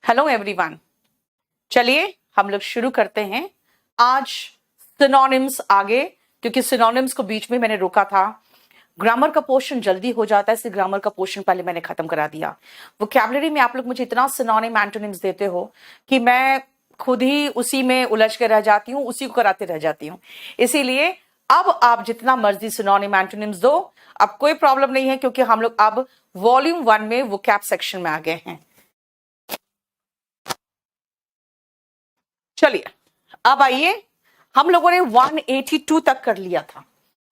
Hello everyone, चलिए हम लोग शुरू करते हैं आज सिनोनिम्स आगे, क्योंकि सिनोनिम्स को बीच में मैंने रोका था। ग्रामर का पोर्शन जल्दी हो जाता है, इसलिए ग्रामर का पोर्शन पहले मैंने खत्म करा दिया। वोकैबुलरी में आप लोग मुझे इतना सिनोनिम एंटोनिम्स देते हो कि मैं खुद ही उसी में उलझ के रह जाती हूँ, उसी को कराते रह जाती हूँ। इसीलिए अब आप जितना मर्जी सिनोनिम एंटोनिम्स दो, अब कोई प्रॉब्लम नहीं है, क्योंकि हम लोग अब वॉल्यूम 1 में वोकैब सेक्शन में आ गए हैं। चलिए अब आइए, हम लोगों ने 182 तक कर लिया था,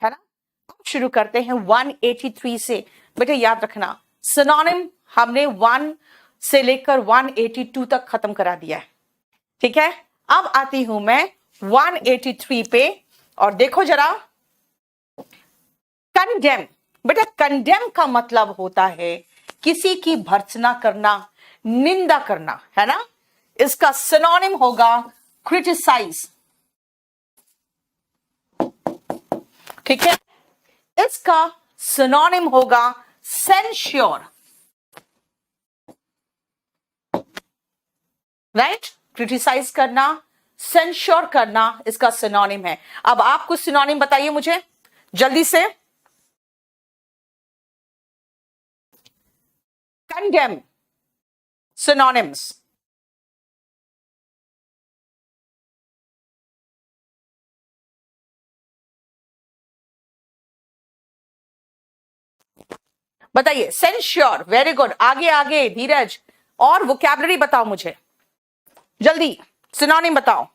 है ना। अब शुरू करते हैं 183 से। बेटे याद रखना, सिनोनिम हमने 1 से लेकर 182 तक खत्म करा दिया है, ठीक है। अब आती हूं मैं 183 पे, और देखो जरा, कंडेम। बेटा कंडेम का मतलब होता है किसी की भर्त्सना करना, निंदा करना, है ना। इसका सिनोनिम होगा क्रिटिसाइज, ठीक है। इसका सिनोनिम होगा सेंश्योर, राइट। क्रिटिसाइज करना, सेंश्योर करना, इसका सिनोनिम है। अब आप कुछ सिनोनिम बताइए मुझे जल्दी से। Condemn synonyms. बताइए, सेंश्योर, वेरी गुड। आगे आगे धीरज, और वोकैबुलरी बताओ मुझे जल्दी, सिनोनिम बताओ।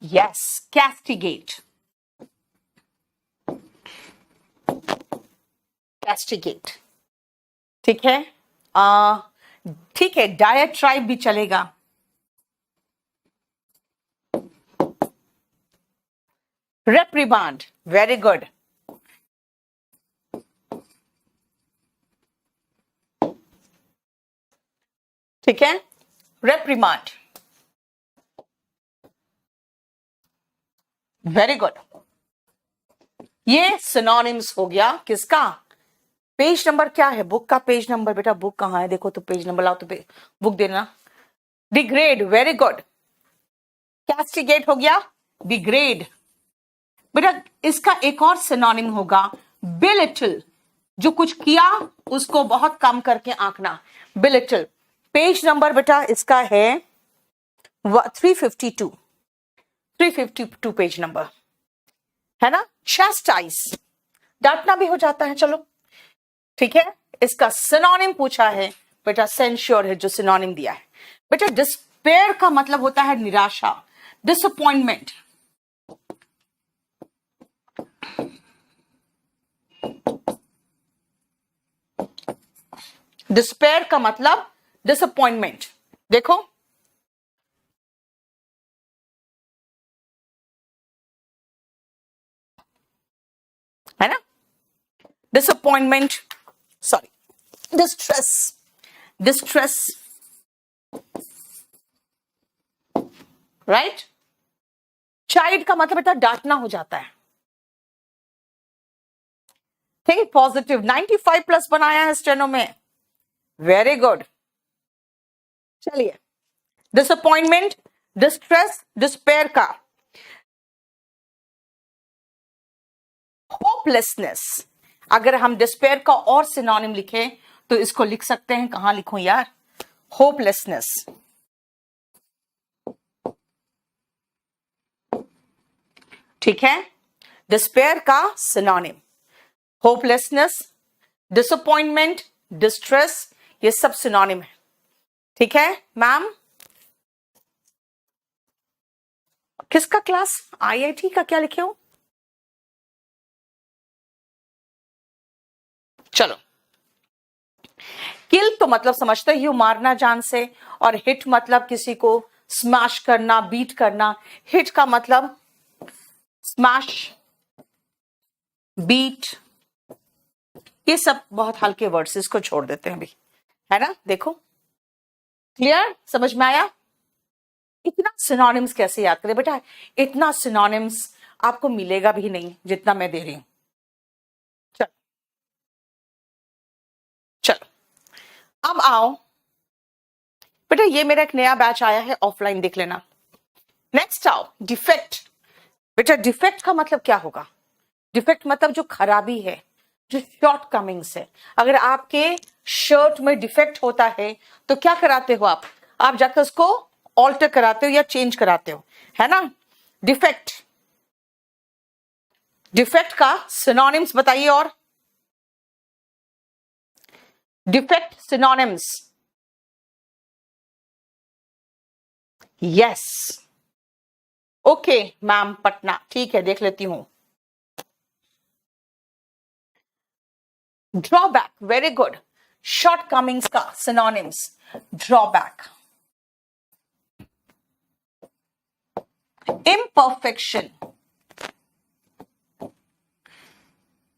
यस, कैस्टिगेट, कैस्टिगेट, ठीक है। ठीक है, डायट्राइब भी चलेगा। रेप्रिमांड, वेरी गुड। ठीक है, रेप्रिमांड, वेरी गुड। ये सिनोनिम्स हो गया किसका। पेज नंबर क्या है, बुक का पेज नंबर। बेटा बुक कहाँ है, देखो तो पेज नंबर लाओ, तो बुक देना। Degrade, very good. कैस्टिगेट हो गया, डिग्रेड। बेटा इसका एक और सिनोनिम होगा बिलिटल, जो कुछ किया उसको बहुत कम करके आंकना, बिलिटल। पेज नंबर बेटा इसका है 352, 352 पेज नंबर, है ना। चैस्टाइज, डांटना भी हो जाता है, चलो ठीक है। इसका सिनोनिम पूछा है बेटा, सेंश्योर है जो सिनोनिम दिया है। बेटा डिस्पेयर का मतलब होता है निराशा, डिसअपॉइंटमेंट। डिस्पेयर का मतलब डिसअपॉइंटमेंट, देखो। है ना, disappointment, sorry, distress, distress, right. Child का मतलब बेटा डांटना हो जाता है। थिंक पॉजिटिव, 95 प्लस बनाया है स्टेनो में, वेरी गुड। चलिए, डिसअपॉइंटमेंट, डिस्ट्रेस, डिस्पेयर का। होपलेसनेस, अगर हम डिस्पेयर का और सिनोनिम लिखें तो इसको लिख सकते हैं, कहां लिखूं यार, होपलेसनेस, ठीक है। डिस्पेयर का सिनोनिम होपलेसनेस, डिसअपॉइंटमेंट, डिस्ट्रेस, ये सब सिनोनिम है, ठीक है। मैम किसका क्लास, आईआईटी का क्या लिखे हो, चलो। किल तो मतलब समझते ही हो, मारना जान से, और हिट मतलब किसी को स्मैश करना, बीट करना। हिट का मतलब स्मैश, बीट, ये सब बहुत हल्के वर्ड्स, इसको छोड़ देते हैं अभी, है ना। देखो क्लियर, समझ में आया। इतना सिनोनिम्स कैसे याद करें बेटा, इतना सिनोनिम्स आपको मिलेगा भी नहीं जितना मैं दे रही हूं। अब आओ बेटा, ये मेरा एक नया बैच आया है, ऑफलाइन देख लेना। नेक्स्ट आओ डिफेक्ट। बेटा डिफेक्ट का मतलब क्या होगा? डिफेक्ट मतलब जो खराबी है, जो शॉर्ट कमिंग्स है। अगर आपके शर्ट में डिफेक्ट होता है तो क्या कराते हो आप जाकर उसको ऑल्टर कराते हो या चेंज कराते हो, है ना। डिफेक्ट, डिफेक्ट का सिनोनिम्स बताइए। और defect synonyms, yes okay ma'am Patna, ठीक है देख लेती हूं। Drawback, very good. Shortcomings का सिनोनिम्स, ड्रॉबैक, इम्परफेक्शन,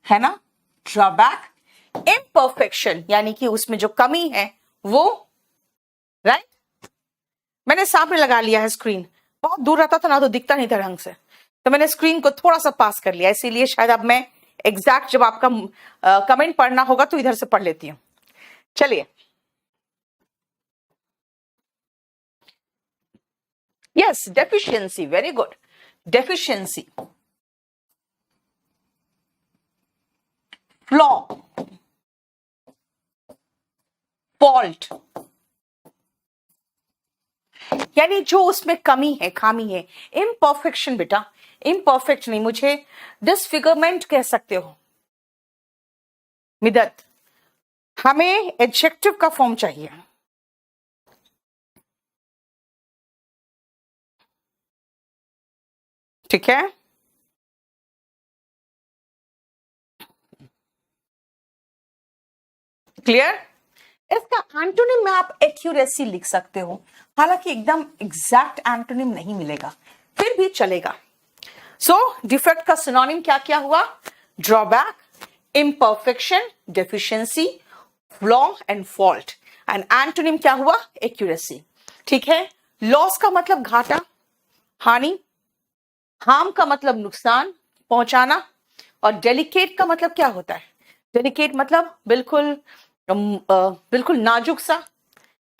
है ना। ड्रॉबैक इम्परफेक्शन यानी कि उसमें जो कमी है वो, राइट। मैंने सामने लगा लिया है स्क्रीन, बहुत दूर रहता था ना तो दिखता नहीं था ढंग से, तो मैंने स्क्रीन को थोड़ा सा पास कर लिया, इसीलिए शायद अब मैं एग्जैक्ट जब आपका कमेंट पढ़ना होगा तो इधर से पढ़ लेती हूं। चलिए, yes deficiency, very good. Deficiency, flaw, fault, यानी जो उसमें कमी है, खामी है। इम्परफेक्शन बेटा, इम्परफेक्ट नहीं, मुझे डिसफिगरमेंट कह सकते हो। मिदत, हमें एडजेक्टिव का फॉर्म चाहिए। ठीक है, क्लियर। इसका एंटोनिम में आप एक्यूरेसी लिख सकते हो, हालांकि एकदम एग्जैक्ट एंटोनिम नहीं मिलेगा, फिर भी चलेगा। सो डिफेक्ट का सिनोनिम क्या क्या हुआ? Drawback, imperfection, deficiency, flaw and fault. And antonym क्या हुआ? एक्यूरेसी। ठीक है। लॉस का मतलब घाटा, हानि। हार्म का मतलब नुकसान पहुंचाना। और डेलिकेट का मतलब क्या होता है? डेलिकेट मतलब बिल्कुल बिल्कुल नाजुक सा,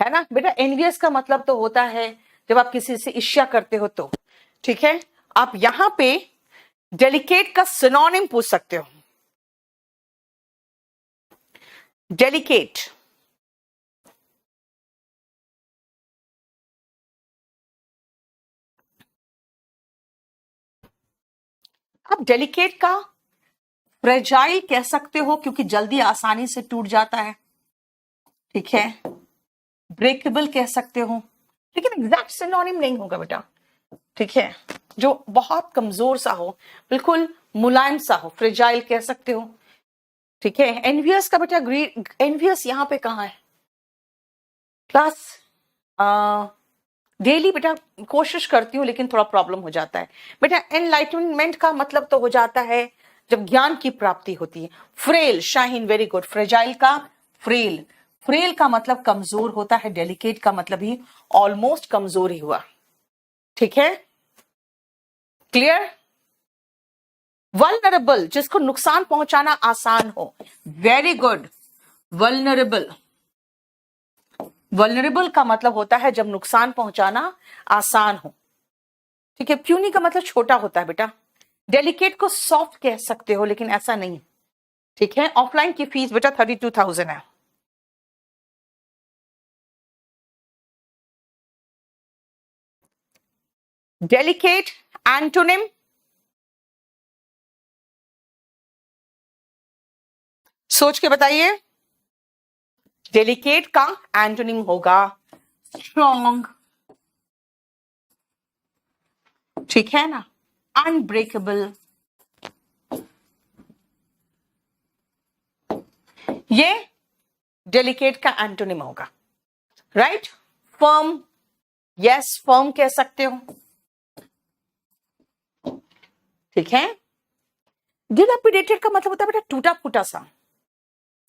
है ना बेटा। एनवियस का मतलब तो होता है जब आप किसी से ईर्ष्या करते हो तो। ठीक है, आप यहां पे डेलिकेट का सिनोनिम पूछ सकते हो। डेलिकेट, आप डेलिकेट का फ्रेजाइल कह सकते हो क्योंकि जल्दी आसानी से टूट जाता है। ठीक है, ब्रेकेबल कह सकते हो, लेकिन एग्जैक्ट सिनोनिम नहीं होगा बेटा। ठीक है, जो बहुत कमजोर सा हो, बिल्कुल मुलायम सा हो, फ्रेजाइल कह सकते हो। ठीक है, एनवियस का बेटा एनवियस यहां पे कहां है? क्लास डेली बेटा कोशिश करती हूँ लेकिन थोड़ा प्रॉब्लम हो जाता है बेटा। एनलाइटनमेंट का मतलब तो हो जाता है जब ज्ञान की प्राप्ति होती है। Frail, Shaheen very good. Fragile का फ्रेल, फ्रेल का मतलब कमजोर होता है। डेलिकेट का मतलब ही ऑलमोस्ट कमजोर ही हुआ। ठीक है, क्लियर। वल्नरेबल, जिसको नुकसान पहुंचाना आसान हो। Very good, vulnerable. वल्नरेबल का मतलब होता है जब नुकसान पहुंचाना आसान हो। ठीक है, प्यूनी का मतलब छोटा होता है बेटा। डेलिकेट को सॉफ्ट कह सकते हो लेकिन ऐसा नहीं। ठीक है, ऑफलाइन की फीस बेटा 32,000 है। डेलिकेट एंटोनिम, सोच के बताइए। डेलिकेट का एंटोनिम होगा स्ट्रॉन्ग। ठीक है ना, अनब्रेकेबल, ये डेलिकेट का एंटोनिम होगा। राइट, फर्म, यस फर्म कह सकते हो। ठीक है, डिलापिडेटेड का मतलब होता है बेटा टूटा फूटा सा।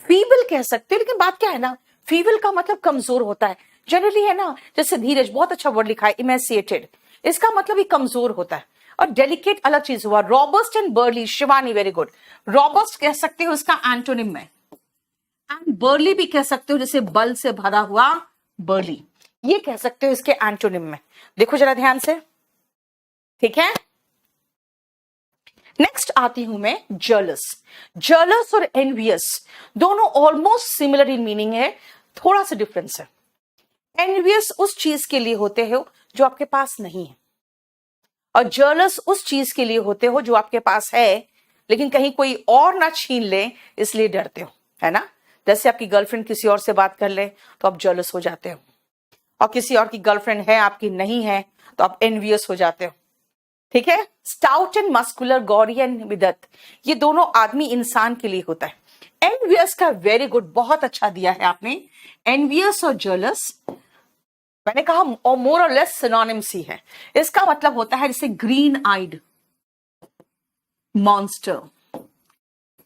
फीबल कह सकते हो, लेकिन बात क्या है ना, फीबल का मतलब कमजोर होता है जनरली, है ना। जैसे धीरज, बहुत अच्छा वर्ड लिखा है, इमेसिएटेड, इसका मतलब ही कमजोर होता है। और डेलिकेट अलग चीज हुआ। Robust and barley, Shivani very good. Robust कह सकते हो इसका एंटोनिम में। एंड बर्ली भी कह सकते हो, जैसे बल से भरा हुआ बर्ली, ये कह सकते हो इसके एंटोनिम में। देखो जरा ध्यान से, ठीक है। नेक्स्ट आती हूं मैं जलस। जलस और एनवियस दोनों ऑलमोस्ट सिमिलर इन मीनिंग है, थोड़ा सा डिफरेंस है। एनवियस उस चीज के लिए होते हो जो आपके पास नहीं है, और जलस उस चीज के लिए होते हो जो आपके पास है लेकिन कहीं कोई और ना छीन ले, इसलिए डरते हो, है ना। जैसे आपकी गर्लफ्रेंड किसी और से बात कर ले तो आप जलस हो जाते हो, और किसी और की गर्लफ्रेंड है आपकी नहीं है तो आप एनवियस हो जाते हो, ठीक है। स्टाउट एंड मस्कुलर, गौरी एंड विदत, ये दोनों आदमी इंसान के लिए होता है। एनवियस का वेरी गुड, बहुत अच्छा दिया है आपने। एनवियस और जलस मैंने कहा और मोर और लेस सिनोनिम्स ही है। इसका मतलब होता है जैसे ग्रीन आइड मॉन्स्टर,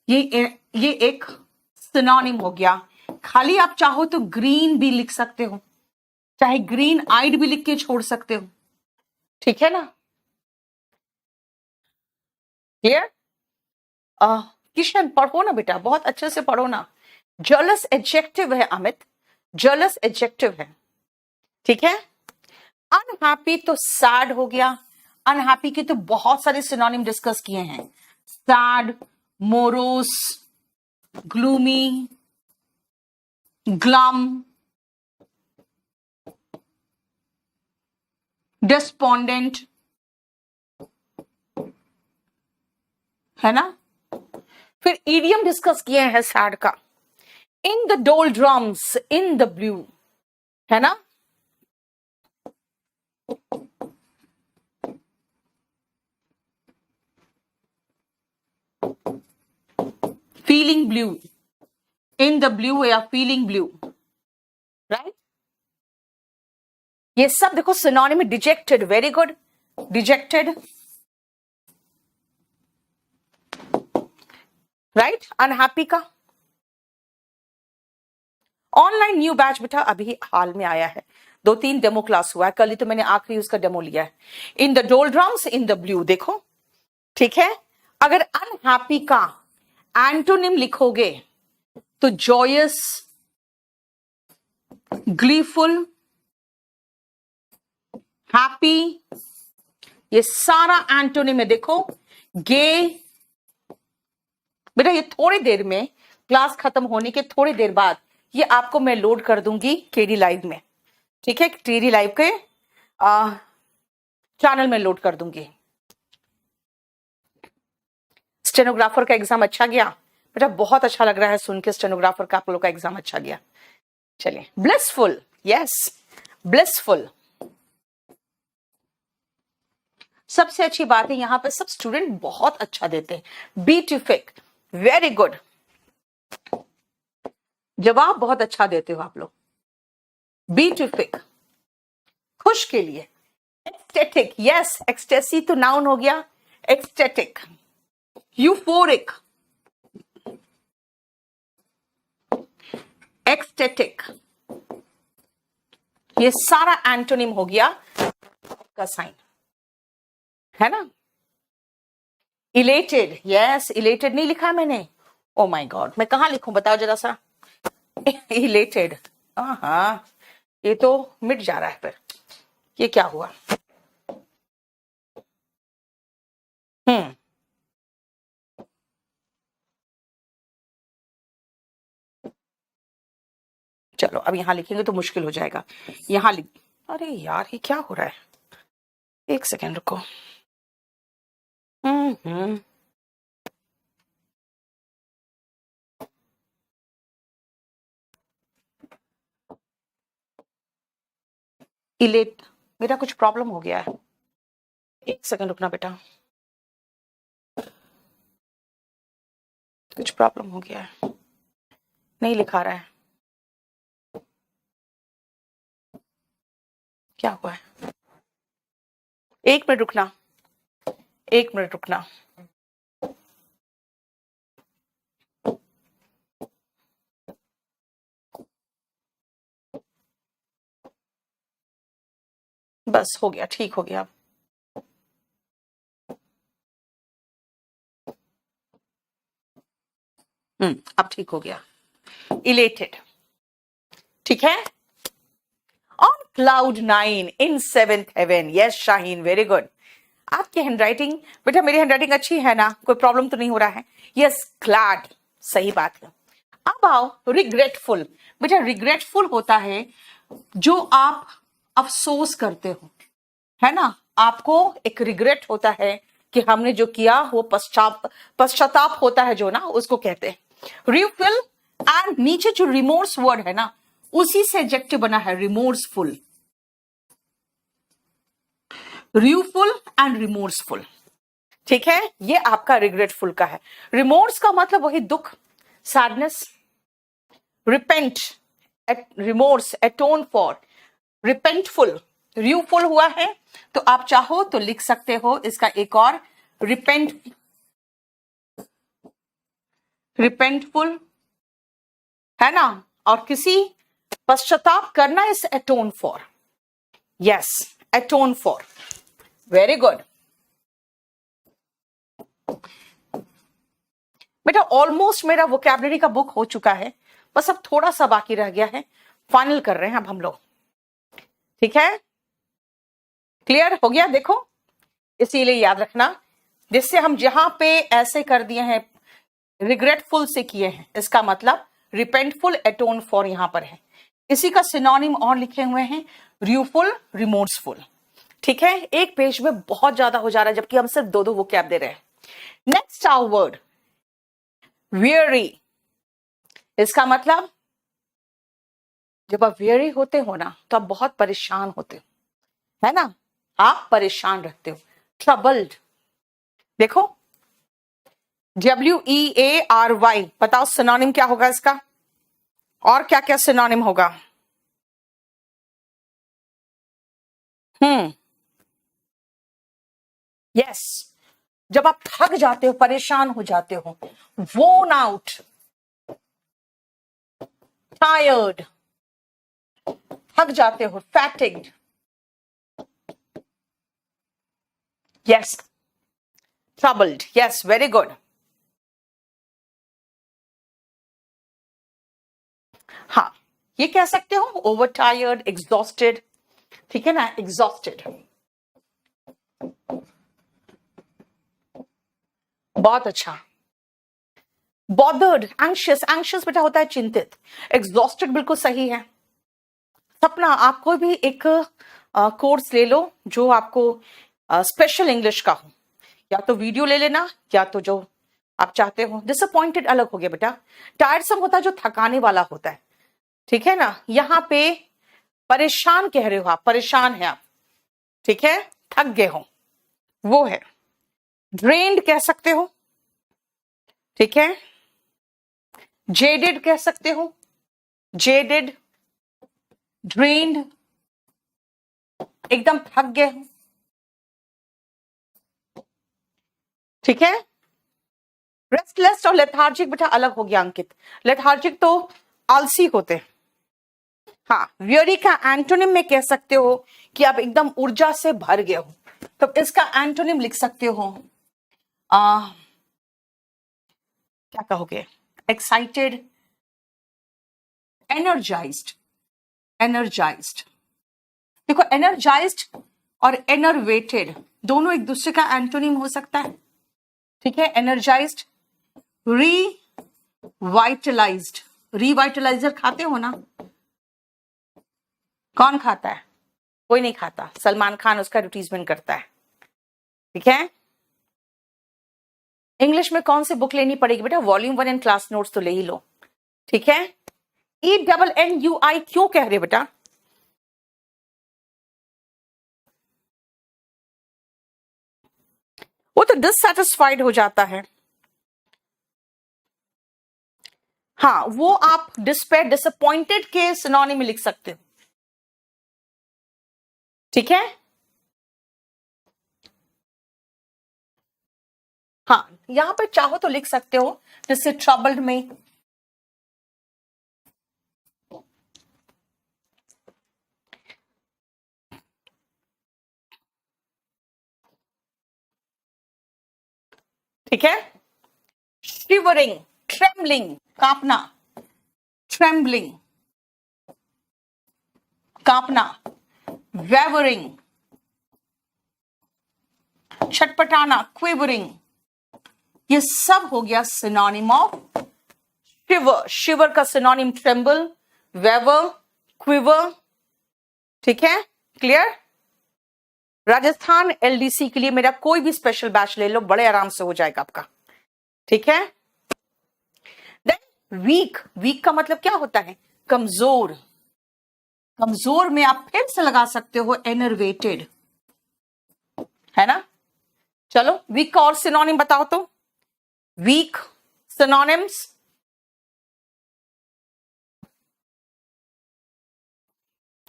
ये एक सिनोनिम हो गया। खाली आप चाहो तो ग्रीन भी लिख सकते हो, चाहे ग्रीन आइड भी लिख के छोड़ सकते हो, ठीक है ना। क्लियर? किशन पढ़ो ना बेटा, बहुत अच्छे से पढ़ो ना। जलस एडजेक्टिव है अमित, जलस एडजेक्टिव है, ठीक है। अनहैप्पी तो सैड हो गया। अनहैप्पी के तो बहुत सारे सिनोनिम डिस्कस किए हैं, सैड, मोरोस, ग्लूमी, ग्लम, डिस्पोंडेंट, है ना। फिर ईडियम डिस्कस किए हैं सैड का, in the डोलड्रम्स, in the blue, है ना। Feeling blue, in the blue या फीलिंग ब्लू, राइट। ये सब देखो synonym. Dejected, very good, dejected, right. Unhappy का। ऑनलाइन न्यू बैच बेटा अभी हाल में आया है, 2-3 डेमो क्लास हुआ है, कल ही तो मैंने आखिरी उसका डेमो लिया है। In the डोलड्रम्स, in the blue, देखो, ठीक है। अगर अनहैप्पी का एंटोनिम लिखोगे तो जॉयस, ग्लीफुल, हैप्पी, ये सारा एंटोनिम है। देखो गे, बेटा ये थोड़ी देर में, क्लास खत्म होने के थोड़ी देर बाद ये आपको मैं लोड कर दूंगी केडी लाइव में, ठीक है। केडी लाइव के चैनल में लोड कर दूंगी। स्टेनोग्राफर का एग्जाम अच्छा गया बेटा, बहुत अच्छा लग रहा है सुन के, स्टेनोग्राफर का आप लोग का एग्जाम अच्छा गया। चलिए, ब्लिसफुल, यस, ब्लिसफुल। सबसे अच्छी बात है यहां पे सब स्टूडेंट बहुत अच्छा देते हैं। बीटिफिक, वेरी गुड, जवाब बहुत अच्छा देते हो आप लोग। बीटिफिक, खुश के लिए। एक्सटेटिक, यस, एक्सटेसी तो नाउन हो गया, एक्सटेटिक। यूफोरिक, एक्सटेटिक, ये सारा एंटोनिम हो गया का साइन, है ना। इलेटेड, यस, इलेटेड नहीं लिखा मैंने, ओ माय गॉड, मैं कहां लिखूं बताओ जरा सा। इलेटेड, हाँ, ये तो मिट जा रहा है फिर, ये क्या हुआ। चलो अब यहां लिखेंगे तो मुश्किल हो जाएगा, यहां लिख, अरे यार ये क्या हो रहा है, एक सेकेंड रुको। हम्म, इलेट, मेरा कुछ प्रॉब्लम हो गया है, एक सेकेंड रुकना बेटा, कुछ प्रॉब्लम हो गया है, नहीं लिखा रहा है, क्या हुआ है। एक मिनट रुकना, एक मिनट रुकना। बस हो गया, ठीक हो गया अब। अब ठीक हो गया। इलेटेड, ठीक है। On cloud 9 in 7th heaven, yes Shaheen, very good. आपकी हैंडराइटिंग बेटा, मेरी हैंडराइटिंग अच्छी है ना, कोई प्रॉब्लम तो नहीं हो रहा है? यस, ग्लैड, सही बात है। अब आओ रिग्रेटफुल। बेटा रिग्रेटफुल होता है जो आप अफसोस करते हो, है ना, आपको एक रिग्रेट होता है कि हमने जो किया वो पश्चाताप होता है जो ना, उसको कहते हैं रिफिल। एंड नीचे जो रिमोर्स वर्ड है ना, उसी से एडजेक्टिव बना है रिमोर्सफुल, रिव्यूफुल एंड रिमोर्सफुल, ठीक है। ये आपका रिग्रेटफुल का है। रिमोर्स का मतलब वही दुख, सैडनेस। रिपेंट, रिमोर्स, एटोन फॉर, रिपेंटफुल, रिव्यूफुल हुआ है तो आप चाहो तो लिख सकते हो इसका एक और, रिपेंटफुल, है ना। और किसी पश्चाताप करना इस atone for, yes, atone for, very good. बेटा ऑलमोस्ट मेरा वोकैबुलरी का बुक हो चुका है, बस अब थोड़ा सा बाकी रह गया है, फाइनल कर रहे हैं अब हम लोग, ठीक है। क्लियर हो गया? देखो, इसीलिए याद रखना, जिससे हम जहां पे ऐसे कर दिए हैं रिग्रेटफुल से किए हैं, इसका मतलब रिपेंटफुल, एटोन फॉर यहां पर है। इसी का सिनोनिम और लिखे हुए हैं, रिव्यूफुल, रिमोर्सफुल, ठीक है। एक पेज में बहुत ज्यादा हो जा रहा है, जबकि हम सिर्फ दो दो वोकैब दे रहे हैं। नेक्स्ट आवर वर्ड weary, इसका मतलब जब आप weary होते हो ना, तो आप बहुत परेशान होते हो, है ना, आप परेशान रहते हो। ट्रबल्ड, देखो WEARY, बताओ सिनोनिम क्या होगा इसका, और क्या क्या सिनोनिम होगा? यस, जब आप थक जाते हो, परेशान हो जाते हो, वोन आउट, टायर्ड, थक जाते हो, fatigued, yes, troubled, yes, very good. हाँ, ये कह सकते हो ओवर टायर्ड, एग्जॉस्टेड, ठीक है ना, एग्जॉस्टेड, बहुत अच्छा। बॉदर्ड, एंशियस, एंशियस बेटा होता है चिंतित, एग्जॉस्टेड बिल्कुल सही है। सपना, आप कोई भी एक कोर्स ले लो जो आपको स्पेशल इंग्लिश का हो, या तो वीडियो ले लेना, या तो जो आप चाहते हो। डिसअपॉइंटेड अलग हो गया बेटा, टायरसम होता है जो थकाने वाला होता है, ठीक है ना। यहां पे परेशान कह रहे हो आप, परेशान है आप, ठीक है, थक गए हो, वो है। ड्रेन्ड कह सकते हो, ठीक है। जेडेड कह सकते हो, जेडेड, ड्रेन्ड, एकदम थक गए हो, ठीक है। रेस्टलेस और लेथार्जिक बेटा अलग हो गया अंकित, लेथार्जिक तो आलसी होते हैं। हाँ, वियरी का एंटोनिम में कह सकते हो कि आप एकदम ऊर्जा से भर गए हो, तो इसका एंटोनिम लिख सकते हो, क्या कहोगे, एक्साइटेड, एनर्जाइज्ड, एनर्जाइज्ड। देखो एनर्जाइज्ड और एनर्वेटेड दोनों एक दूसरे का एंटोनिम हो सकता है, ठीक है। एनर्जाइज्ड, रिवाइटलाइज्ड, रिवाइटलाइजर खाते हो ना, कौन खाता है? कोई नहीं खाता, सलमान खान उसका एडवर्टीजमेंट करता है, ठीक है। इंग्लिश में कौन सी बुक लेनी पड़ेगी बेटा? वॉल्यूम 1 एंड क्लास नोट्स तो ले ही लो, ठीक है। ENNUI क्यों कह रहे बेटा? वो तो डिससैटिस्फाइड हो जाता है। हाँ, वो आप डिस्पेयर, डिसअपॉइंटेड के सिनोनिम में लिख सकते हो, ठीक है। हाँ, यहां पर चाहो तो लिख सकते हो, जैसे ट्रबल्ड में ठीक है, शिवरिंग, ट्रेमलिंग, कांपना, ट्रेम्बलिंग, कांपना, वेवरिंग, छटपटाना, क्विवरिंग, ये सब हो गया सिनोनिम ऑफ शिवर। शिवर का सिनोनिम ट्रेम्बल, वेवर, क्विवर। ठीक है, क्लियर। राजस्थान एलडीसी के लिए मेरा कोई भी स्पेशल बैच ले लो, बड़े आराम से हो जाएगा आपका। ठीक है। देन वीक, वीक का मतलब क्या होता है? कमजोर। कमजोर में आप फिर से लगा सकते हो एनर्वेटेड, है ना। चलो वीक का और सिनोनिम बताओ तो। वीक सिनोनिम्स,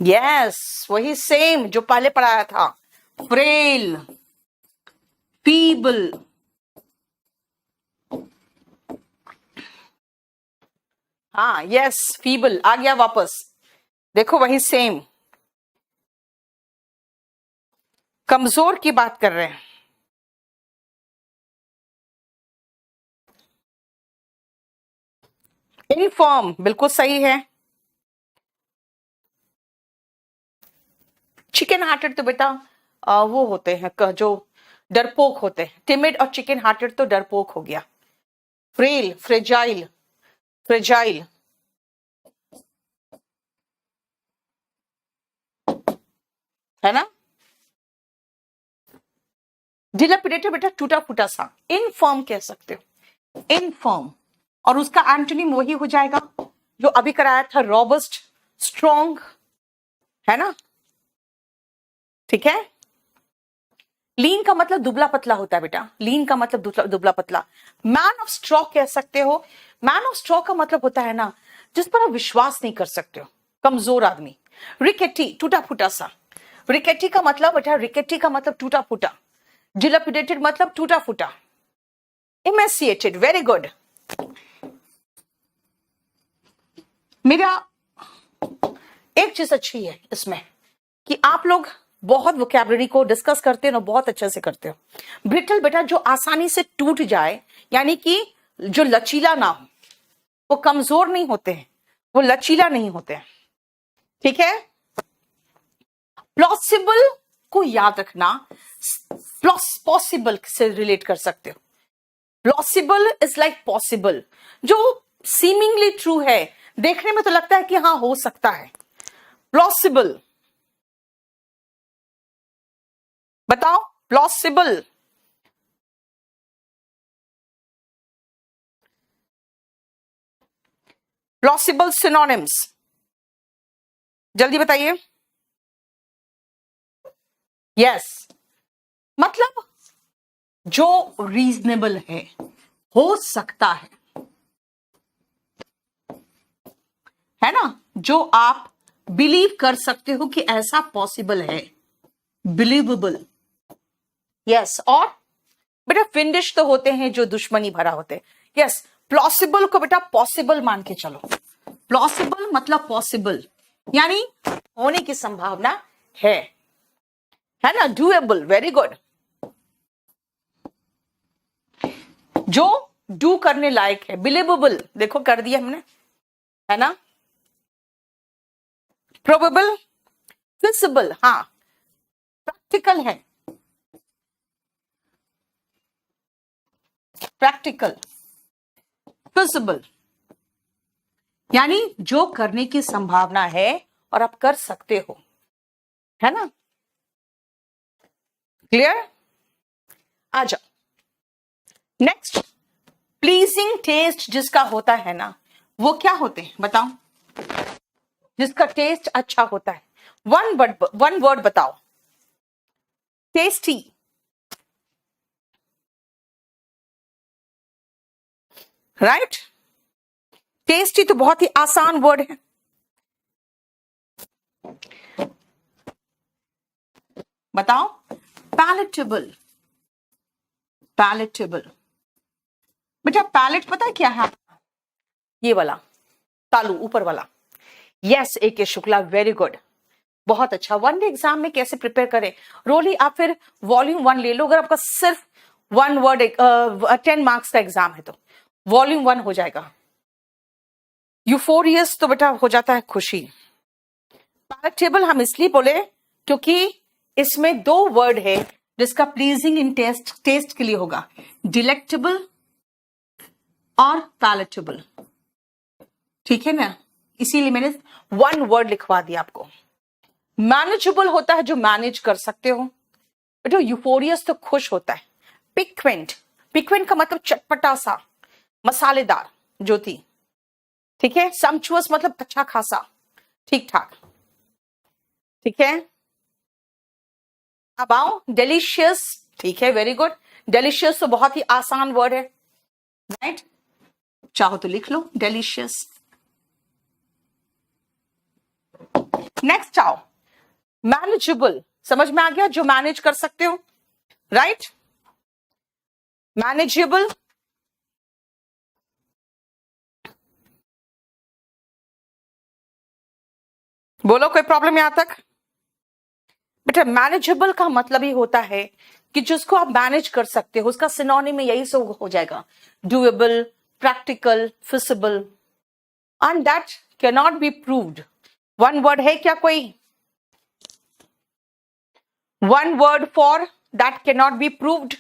यस वही सेम जो पहले पढ़ाया था। फ्रेल, फीबल, हाँ यस फीबल आ गया वापस, देखो वही सेम। कमजोर की बात कर रहे हैं। इनफॉर्म बिल्कुल सही है। चिकन हार्टेड तो बेटा वो होते हैं जो डरपोक होते हैं। टिमिड और चिकन हार्टेड तो डरपोक हो गया। फ्रेल, फ्रेजाइल, फ्रेजाइल, है ना। डिलेपिडेटेड बेटा टूटा फूटा सा। इनफॉर्म कह सकते हो, इनफॉर्म। और उसका एंटोनिम वही हो जाएगा जो अभी कराया था, रॉबस्ट, स्ट्रॉन्ग, है ना। ठीक है। लीन का मतलब दुबला पतला होता है बेटा, लीन का मतलब दुबला पतला। मैन ऑफ स्ट्रॉ कह सकते हो। मैन ऑफ स्ट्रॉ का मतलब होता है ना जिस पर आप विश्वास नहीं कर सकते हो, कमजोर आदमी। रिकेटी, टूटा फूटा सा। रिकेटी का मतलब बेटा, रिकेटी का मतलब टूटा फूटा। डिलेपिडेटेड मतलब टूटा फूटा। Emaciated, very good. मेरा एक चीज अच्छी है इसमें कि आप लोग बहुत वोकैबुलरी को डिस्कस करते हो, बहुत अच्छे से करते हो। ब्रिटल बेटा जो आसानी से टूट जाए, यानी कि जो लचीला ना हो, वो कमजोर नहीं होते हैं, वो लचीला नहीं होते हैं। ठीक है। प्लॉसिबल को याद रखना, पॉसिबल से रिलेट कर सकते हो। प्लॉसिबल इज लाइक पॉसिबल, जो सीमिंगली ट्रू है, देखने में तो लगता है कि हाँ हो सकता है। प्लॉसिबल बताओ, प्लॉसिबल। प्लॉसिबल सिनोनिम्स जल्दी बताइए। यस मतलब जो रीजनेबल है, हो सकता है ना, जो आप बिलीव कर सकते हो कि ऐसा पॉसिबल है, बिलीवेबल। यस और बेटा फिंडिश तो होते हैं जो दुश्मनी भरा होते हैं। यस प्लॉसिबल को बेटा पॉसिबल मान के चलो। प्लॉसिबल मतलब पॉसिबल, यानी होने की संभावना है ना। डूएबल, वेरी गुड, जो डू करने लायक है। बिलीवेबल देखो कर दिया हमने, है ना। प्रोबेबल, फिजिबल, हाँ प्रैक्टिकल है, प्रैक्टिकल। फिजिबल यानी जो करने की संभावना है और आप कर सकते हो, है ना। क्लियर। आ जाओ नेक्स्ट। प्लीजिंग टेस्ट जिसका होता है ना, वो क्या होते हैं बताओ, जिसका टेस्ट अच्छा होता है। वन वर्ड बताओ। Tasty, right. टेस्टी तो बहुत ही आसान वर्ड है। बताओ। पैलेटेबल, पैलेटेबल बेटा पैलेट पता है क्या है? ये वाला तालू ऊपर वाला। यस ए के शुक्ला, वेरी गुड, बहुत अच्छा। वन डे एग्जाम में कैसे प्रिपेयर करें रोली, आप फिर वॉल्यूम 1 ले लो। अगर आपका सिर्फ 1 वर्ड 10 मार्क्स का एग्जाम है तो वॉल्यूम 1 हो जाएगा। यूफोरियस तो बेटा हो जाता है खुशी। पैलेटेबल हम इसलिए बोले क्योंकि इसमें दो वर्ड है जिसका प्लीजिंग इन टेस्ट के लिए होगा, डिलेक्टेबल और पैलेटेबल, ठीक है ना, इसीलिए मैंने वन वर्ड लिखवा दिया आपको। मैनेजेबल होता है जो मैनेज कर सकते हो, बेटा यूफोरियस तो खुश होता है। पिक्वेंट, पिक्वेंट का मतलब चटपटा सा, मसालेदार, ज्योति, ठीक है। सम्पचुअस मतलब अच्छा खासा, ठीक ठाक, ठीक है। अब आओ डिलीशियस, ठीक है, वेरी गुड। डिलीशियस तो बहुत ही आसान वर्ड है, राइट, चाहो तो लिख लो डिलीशियस। नेक्स्ट आओ मैनेजेबल, समझ में आ गया, जो मैनेज कर सकते हो, राइट, मैनेजेबल। बोलो कोई प्रॉब्लम यहां तक? बेटा मैनेजेबल का मतलब ही होता है कि जिसको आप मैनेज कर सकते हो, उसका सिनोनिम में यही सब हो जाएगा, doable, practical, feasible, and that can not be proved. One word है क्या कोई? One word for that can not be proved?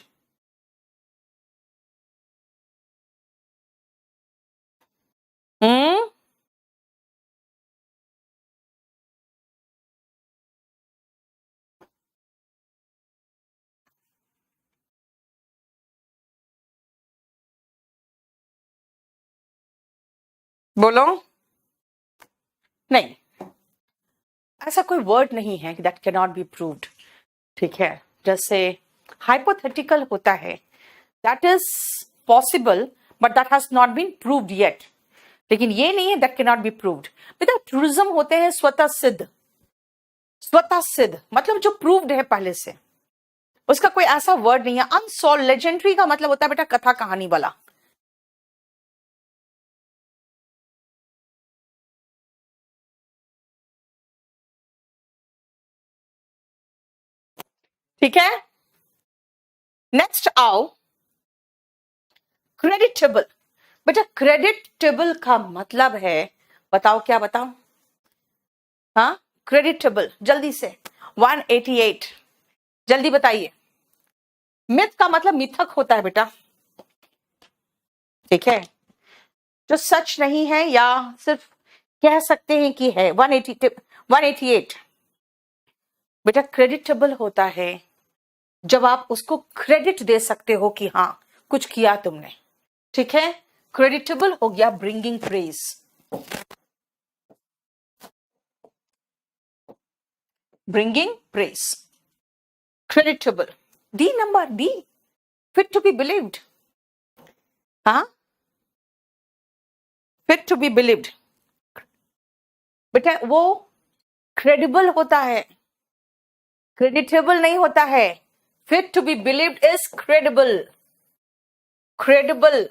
बोलो। नहीं, ऐसा कोई वर्ड नहीं है that can not be proved, ठीक है। जैसे हाइपोथेटिकल होता है, that is possible but that has not been proved yet, लेकिन ये नहीं है that can not be proved. बेटा ट्रूरिज्म होते हैं स्वतः सिद्ध, स्वतः सिद्ध मतलब जो प्रूव्ड है पहले से, उसका कोई ऐसा वर्ड नहीं है। अनसॉल्व, लेजेंडरी का मतलब होता है बेटा कथा कहानी वाला, ठीक है। नेक्स्ट आओ क्रेडिटेबल। बेटा क्रेडिटेबल का मतलब है, बताओ क्या बताओ? हाँ, क्रेडिटेबल, जल्दी से 188, जल्दी बताइए। मिथ का मतलब मिथक होता है बेटा, ठीक है, जो सच नहीं है या सिर्फ कह सकते हैं कि है। 188 बेटा क्रेडिटेबल होता है जब आप उसको क्रेडिट दे सकते हो कि हाँ कुछ किया तुमने, ठीक है। क्रेडिटेबल हो गया bringing praise, bringing praise, creditable. D number, D, fit to be believed, हाँ, फिट टू बी बिलीव्ड। बेटा वो क्रेडिबल होता है, क्रेडिटेबल नहीं होता है। Fit to be believed is credible, credible,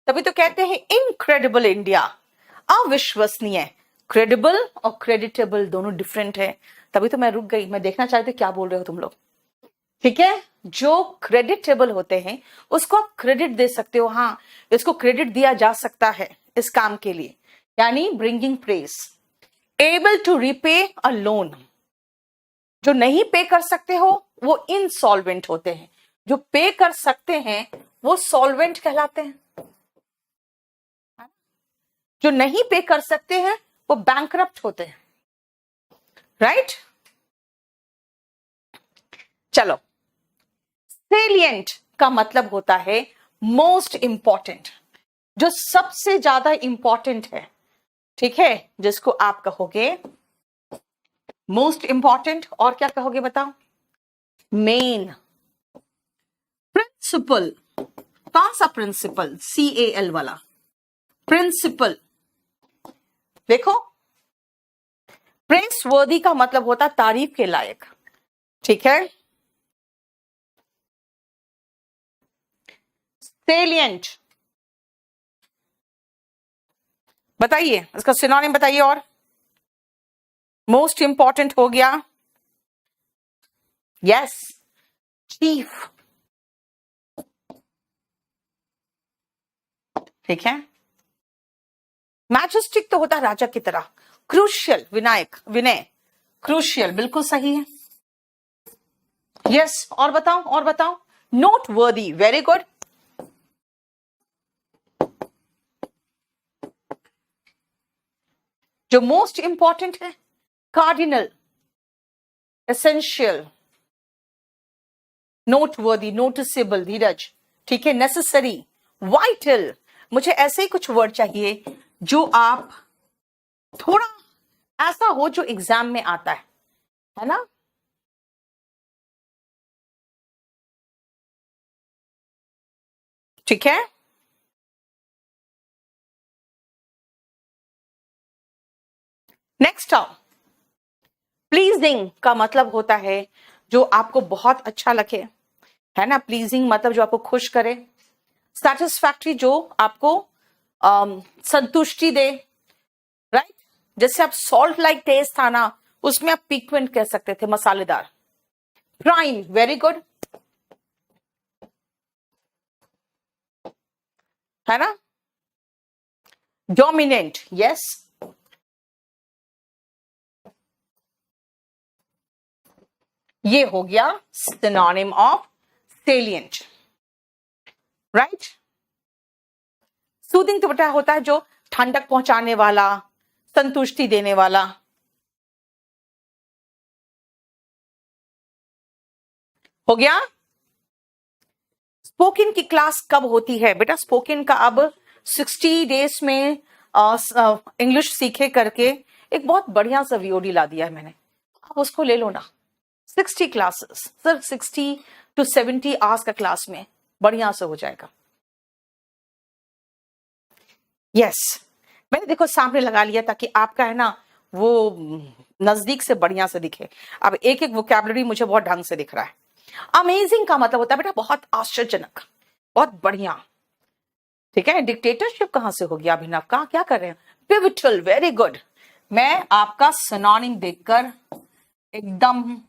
तभी तो कहते हैं इनक्रेडिबल इंडिया, अविश्वसनीय। क्रेडिबल और क्रेडिटेबल दोनों डिफरेंट है, तभी तो मैं रुक गई, मैं देखना चाहती क्या बोल रहे हो तुम लोग, ठीक है। जो क्रेडिटेबल होते हैं उसको आप क्रेडिट दे सकते हो, हाँ इसको क्रेडिट दिया जा सकता है इस काम के लिए, यानी bringing praise. Able to repay a loan, जो नहीं पे कर सकते हो वो इनसॉल्वेंट होते हैं, जो पे कर सकते हैं वो सॉल्वेंट कहलाते हैं, जो नहीं पे कर सकते हैं वो बैंकरप्ट होते हैं, राइट। चलो, सेलिएंट का मतलब होता है मोस्ट इंपॉर्टेंट, जो सबसे ज्यादा इंपॉर्टेंट है, ठीक है, जिसको आप कहोगे मोस्ट इंपॉर्टेंट, और क्या कहोगे बताओ? मेन। प्रिंसिपल, कौन सा प्रिंसिपल? CAL वाला प्रिंसिपल। देखो प्रेस वर्दी का मतलब होता तारीफ के लायक, ठीक है। सेलिएंट बताइए, इसका सिनोनिम बताइए। और मोस्ट इंपॉर्टेंट हो गया, यस, चीफ, ठीक है। मैजेस्टिक तो होता है राजा की तरह। क्रूशियल, विनायक, विनय, क्रूशियल, बिल्कुल सही है। यस, और बताओ, और बताओ। नोट वर्दी, वेरी गुड। जो मोस्ट इंपॉर्टेंट है, कार्डिनल, एसेंशियल, नोट वर्दी, नोटिसेबल, धीरज, ठीक है, नेसेसरी, वाइटल। मुझे ऐसे ही कुछ वर्ड चाहिए जो आप थोड़ा ऐसा हो जो एग्जाम में आता है ना। ठीक है, नेक्स्ट आओ। प्लीजिंग का मतलब होता है जो आपको बहुत अच्छा लगे, है ना। प्लीजिंग मतलब जो आपको खुश करे। सेटिस्फैक्ट्री जो आपको संतुष्टि दे, राइट। जैसे आप सॉल्ट लाइक टेस्ट था ना, उसमें आप पिक्वेंट कह सकते थे, मसालेदार। प्राइम, वेरी गुड, है ना। Dominant, yes. ये हो गया synonym of salient, right. Soothing तो बेटा होता है जो ठंडक पहुंचाने वाला, संतुष्टि देने वाला। हो गया। स्पोकन की क्लास कब होती है बेटा? स्पोकन का अब 60 डेज में इंग्लिश सीखे करके एक बहुत बढ़िया सा वीओडी ला दिया है मैंने, आप उसको ले लो ना। 60 क्लासेस, सिर्फ 60 to 70 आवर्स का क्लास में बढ़िया से हो जाएगा। यस, मैंने देखो सामने लगा लिया ताकि आपका है ना वो नजदीक से बढ़िया से दिखे। अब एक एक वोकैबुलरी मुझे बहुत ढंग से दिख रहा है। अमेजिंग का मतलब होता है बेटा बहुत आश्चर्यजनक, बहुत बढ़िया, ठीक है। डिक्टेटरशिप कहां से हो गया अभिनव का, क्या कर रहे हैं? Pivotal, very good. मैं आपका सिनोनिम देखकर एकदम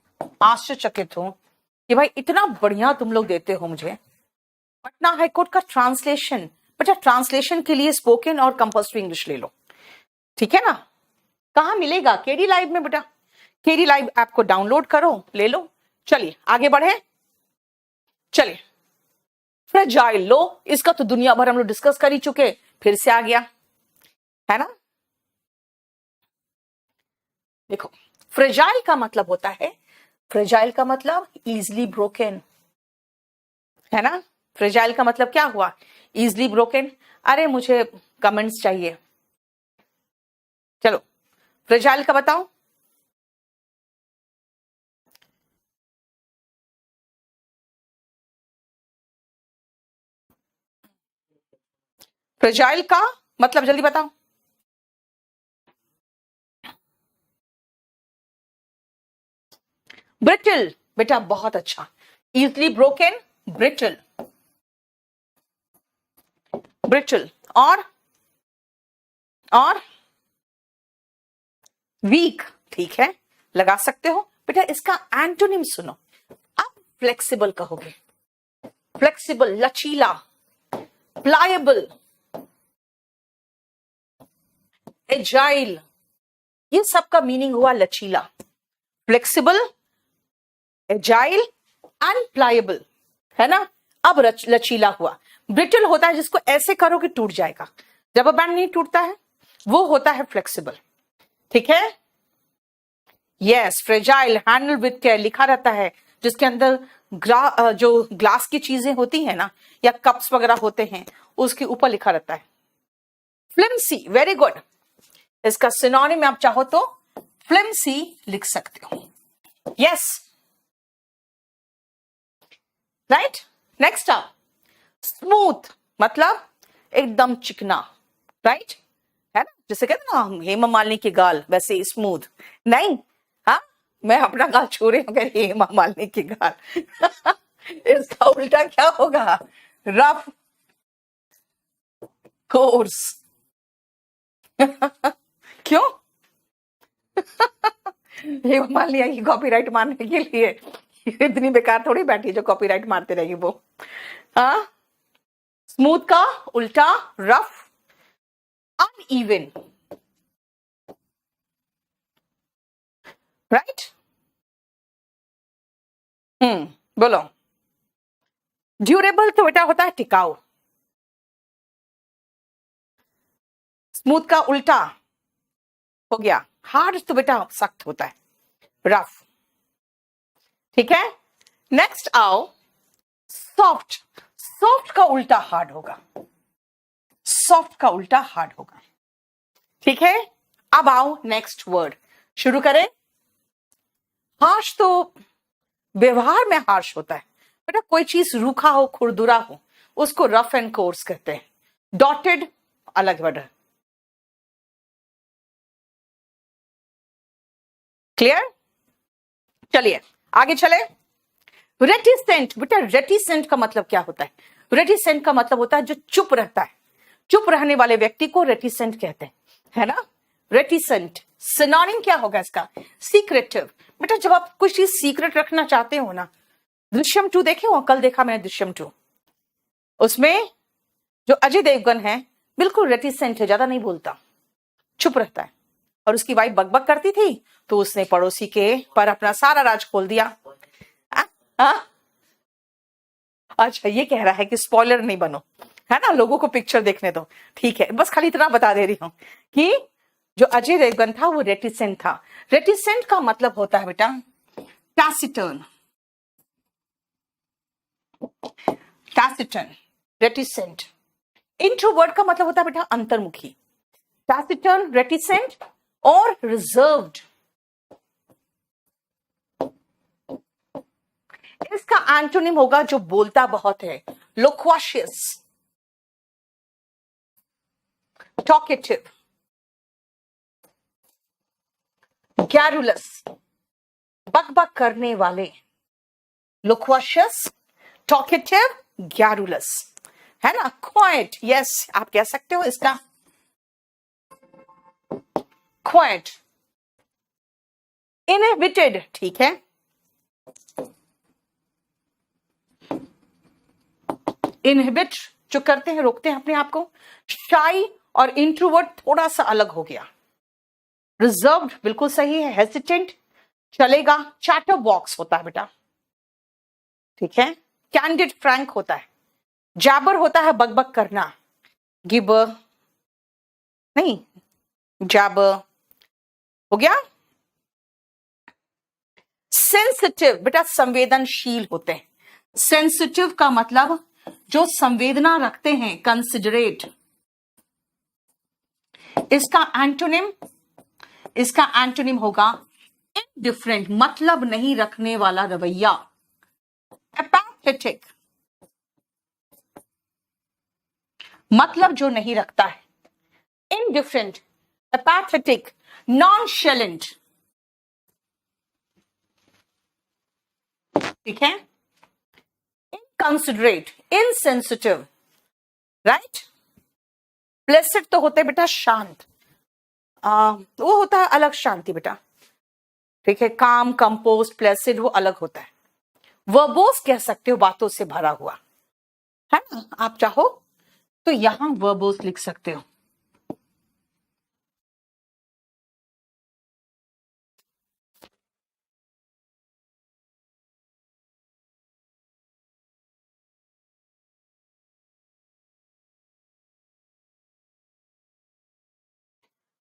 आश्चर्यचकित हूं कि भाई इतना बढ़िया तुम लोग देते हो मुझे। पटना हाईकोर्ट का ट्रांसलेशन, बेटा ट्रांसलेशन के लिए स्पोकन और कंपल्सरी इंग्लिश ले लो, ठीक है ना। कहां मिलेगा? केडी लाइव में बेटा, केडी लाइव ऐप को डाउनलोड करो, ले लो। चलिए आगे बढ़े, चलिए। फ्रेजाइल लो, इसका तो दुनिया भर हम लोग डिस्कस कर ही चुके, फिर से आ गया, है ना। देखो फ्रेजाइल का मतलब होता है, फ्रेजाइल का मतलब इजिली ब्रोकन, है ना। फ्रेजाइल का मतलब क्या हुआ? Easily broken. अरे मुझे कमेंट्स चाहिए, चलो फ्रेजाइल का बताओ। फ्रेजाइल का मतलब जल्दी बताओ। ब्रिटल, बेटा बहुत अच्छा। Easily broken, brittle, brittle. और वीक, ठीक है, लगा सकते हो बेटा। इसका एंटोनिम सुनो, आप फ्लेक्सिबल कहोगे, फ्लेक्सिबल, लचीला, प्लायबल, एजाइल, ये सब का मीनिंग हुआ लचीला। फ्लेक्सिबल, एजाइल एंड प्लायबल, है ना। अब लचीला हुआ। ब्रिटल होता है जिसको ऐसे करो कि टूट जाएगा, रबर बैंड नहीं टूटता है, वो होता है फ्लेक्सिबल, ठीक है। Yes, fragile, handle with care लिखा रहता है, जिसके अंदर जो ग्लास की चीजें होती है ना, या कप्स वगैरह होते हैं, उसके ऊपर लिखा रहता है। फ्लिम्सी, वेरी गुड। इसका सिनोनिम आप चाहो तो फ्लिम्सी लिख सकते हो। Yes, right. नेक्स्ट आप, स्मूथ मतलब एकदम चिकना, राइट, है ना। जैसे कहते ना हेमा मालिनी की गाल, वैसे स्मूथ नहीं। हाँ, मैं अपना गाल छू रही हूँ, हेमा मालिनी की गाल। इसका उल्टा क्या होगा? Rough, course. क्यों? हेमा मालिनी आएगी कॉपीराइट मारने के लिए, इतनी बेकार थोड़ी बैठी जो कॉपीराइट मारते रहेगी वो। हाँ, स्मूथ का उल्टा रफ, uneven, राइट? बोलो। ड्यूरेबल तो बेटा होता है टिकाऊ। स्मूथ का उल्टा हो गया हार्ड, तो बेटा सख्त होता है, रफ। ठीक है, नेक्स्ट आओ सॉफ्ट। सॉफ्ट का उल्टा हार्ड होगा, सॉफ्ट का उल्टा हार्ड होगा। ठीक है, अब आओ नेक्स्ट वर्ड, शुरू करें। हार्श तो व्यवहार में हार्श होता है बेटा, कोई चीज रूखा हो, खुरदुरा हो, उसको रफ एंड कोर्स कहते हैं। डॉटेड अलग वर्ड है। क्लियर? चलिए आगे चले। रेटिसेंट, बेटा रेटिसेंट का मतलब क्या होता है? रेटिसेंट का मतलब होता है जो चुप रहता है। चुप रहने वाले व्यक्ति को रेटिसेंट कहते हैं, है ना? रेटिसेंट सिनोनिम क्या होगा इसका? सीक्रेटिव। बेटा जब आप कुछ चीज सीक्रेट रखना चाहते हो ना, दृश्यम 2 देखे हो? कल देखा मैंने दृश्यम 2, उसमें जो अजय देवगन है बिल्कुल रेटिसेंट है, ज्यादा नहीं बोलता, चुप रहता है। और उसकी वाइफ बकबक करती थी तो उसने पड़ोसी के पर अपना सारा राज खोल दिया। अच्छा ये कह रहा है कि स्पॉइलर नहीं बनो, है ना, लोगों को पिक्चर देखने दो। ठीक है, बस खाली इतना बता दे रही हूं कि जो अजय देवगन था वो रेटिसेंट था। रेटिसेंट का मतलब होता है बेटा टैसिटर्न। टैसिटर्न, रेटिसेंट। इंट्रोवर्ट का मतलब होता है बेटा अंतर्मुखी। टैसिटर्न, रेटिसेंट और रिजर्व्ड। इसका एंटोनिम होगा जो बोलता बहुत है, लोक्वाशियस, टॉकेटिव, गैरुलस, बकबक करने वाले। लोक्वाशियस, टॉकेटिव, गैरुलस, है ना? क्वाइट, यस आप कह सकते हो इसका क्वाइट। इनहिबिटेड, ठीक है, इनहिबिट जो करते हैं, रोकते हैं अपने आप को। शाई और इंट्रोवर्ट थोड़ा सा अलग हो गया। रिजर्व्ड बिल्कुल सही है। हेसिटेंट चलेगा। चैटर बॉक्स होता है बेटा, ठीक है। कैंडिड, फ्रैंक होता है। जैबर होता है बकबक करना। गिबर नहीं, जैबर हो गया। सेंसिटिव बेटा संवेदनशील होते हैं। सेंसिटिव का मतलब जो संवेदना रखते हैं, कंसिडरेट। इसका एंटोनिम होगा इनडिफरेंट, मतलब नहीं रखने वाला रवैया। एपैथेटिक, मतलब जो नहीं रखता है। इनडिफरेंट, एपैथेटिक, नॉनशेलेंट, ठीक है। Inconsiderate, insensitive, right. प्लेसिड तो होते बेटा शांत, वो होता है अलग शांति बेटा, ठीक है। काम, कंपोस्ट, प्लेसिड वो अलग होता है। वर्बोस कह सकते हो बातों से भरा हुआ, है ना। आप चाहो तो यहां वर्बोस लिख सकते हो।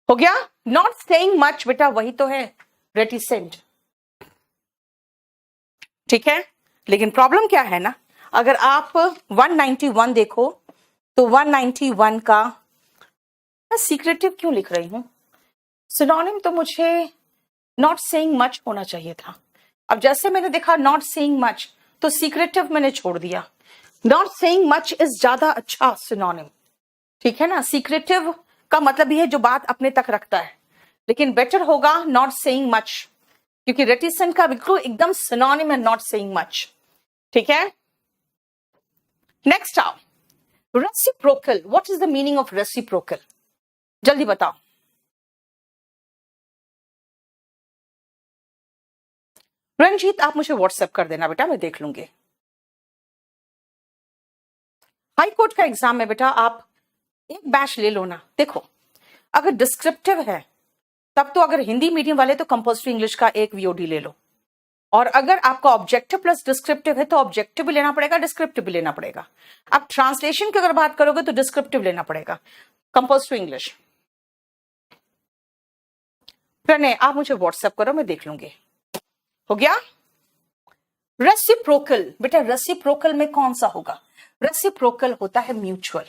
हो गया। नॉट सेइंग मच बेटा वही तो है रेटिसेंट, ठीक है। लेकिन प्रॉब्लम क्या है ना, अगर आप 191 देखो तो 191 का मैं सीक्रेटिव क्यों लिख रही हूं? सिनोनिम तो मुझे नॉट सेइंग मच होना चाहिए था। अब जैसे मैंने देखा नॉट सेइंग मच तो सीक्रेटिव मैंने छोड़ दिया। नॉट सेइंग मच इज ज्यादा अच्छा सिनोनिम, ठीक है ना। सीक्रेटिव का मतलब ये है जो बात अपने तक रखता है, लेकिन बेटर होगा नॉट सेइंग मच, क्योंकि रेटिसेंट का बिल्कुल एकदम सिनोनिम है नॉट सेइंग मच, ठीक है। नेक्स्ट आओ reciprocal. What is the meaning of reciprocal? जल्दी बताओ। रंजीत आप मुझे व्हाट्सएप कर देना बेटा, मैं देख लूंगी। हाई कोर्ट का एग्जाम है बेटा, आप एक बैच ले लो ना। देखो अगर डिस्क्रिप्टिव है तब तो अगर हिंदी मीडियम वाले तो कंपल्सरी इंग्लिश का एक वीओडी ले लो, और अगर आपका ऑब्जेक्टिव प्लस डिस्क्रिप्टिव है तो ऑब्जेक्टिव भी लेना पड़ेगा, डिस्क्रिप्टिव भी लेना पड़ेगा। अब ट्रांसलेशन की अगर बात करोगे तो डिस्क्रिप्टिव लेना पड़ेगा, कंपल्सरी इंग्लिश। प्रणय आप मुझे व्हाट्सएप करो, मैं देख लूंगी। हो गया। रेसिप्रोकल, बेटा रेसिप्रोकल में कौन सा होगा? रेसिप्रोकल होता है म्यूचुअल।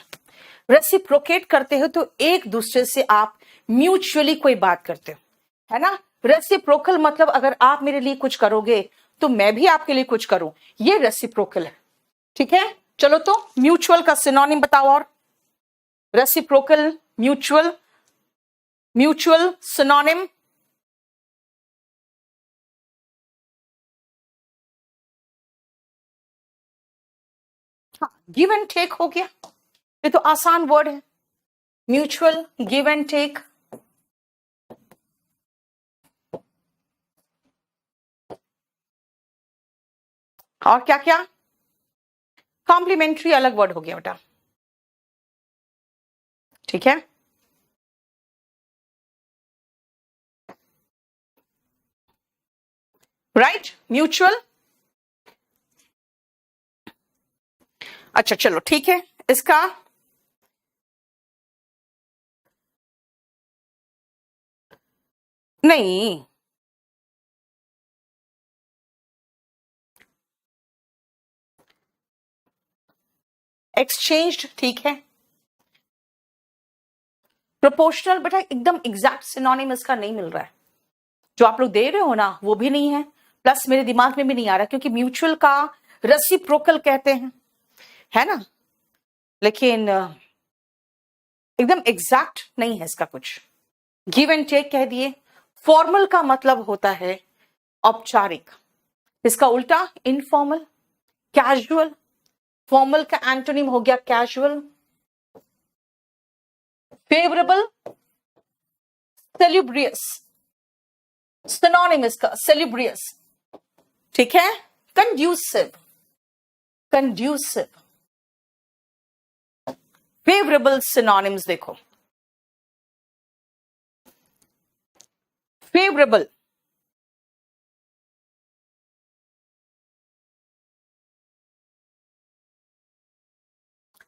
रेसिप्रोकेट करते हो तो एक दूसरे से आप म्यूचुअली कोई बात करते हो, है ना। रेसिप्रोकल मतलब अगर आप मेरे लिए कुछ करोगे तो मैं भी आपके लिए कुछ करूं, ये रेसिप्रोकल है। ठीक है, चलो तो म्यूचुअल का सिनोनिम बताओ। और रेसिप्रोकल, म्यूचुअल, म्यूचुअल सिनोनिम। हाँ, गिव एंड टेक हो गया, ये तो आसान वर्ड है। Mutual, give and take. और क्या क्या? कॉम्प्लीमेंट्री अलग वर्ड हो गया बेटा। ठीक है, राइट, म्यूचुअल। अच्छा चलो ठीक है, इसका नहीं, एक्सचेंज्ड ठीक है। प्रोपोर्शनल बेटा एकदम एग्जैक्ट सिनोनिम इसका नहीं मिल रहा है, जो आप लोग दे रहे हो ना वो भी नहीं है, प्लस मेरे दिमाग में भी नहीं आ रहा, क्योंकि म्यूचुअल का रेसिप्रोकल कहते हैं, है ना, लेकिन एकदम एग्जैक्ट नहीं है इसका कुछ। गिव एंड टेक कह दिए। फॉर्मल का मतलब होता है औपचारिक, इसका उल्टा इनफॉर्मल, कैजुअल। फॉर्मल का एंटोनिम हो गया कैजुअल। फेवरेबल, सेल्यूब्रियस, सिनोनिम इसका सेल्यूब्रियस। ठीक है, कंड्यूसिव, कंड्यूसिव। फेवरेबल सिनोनिम्स देखो, फेवरेबल,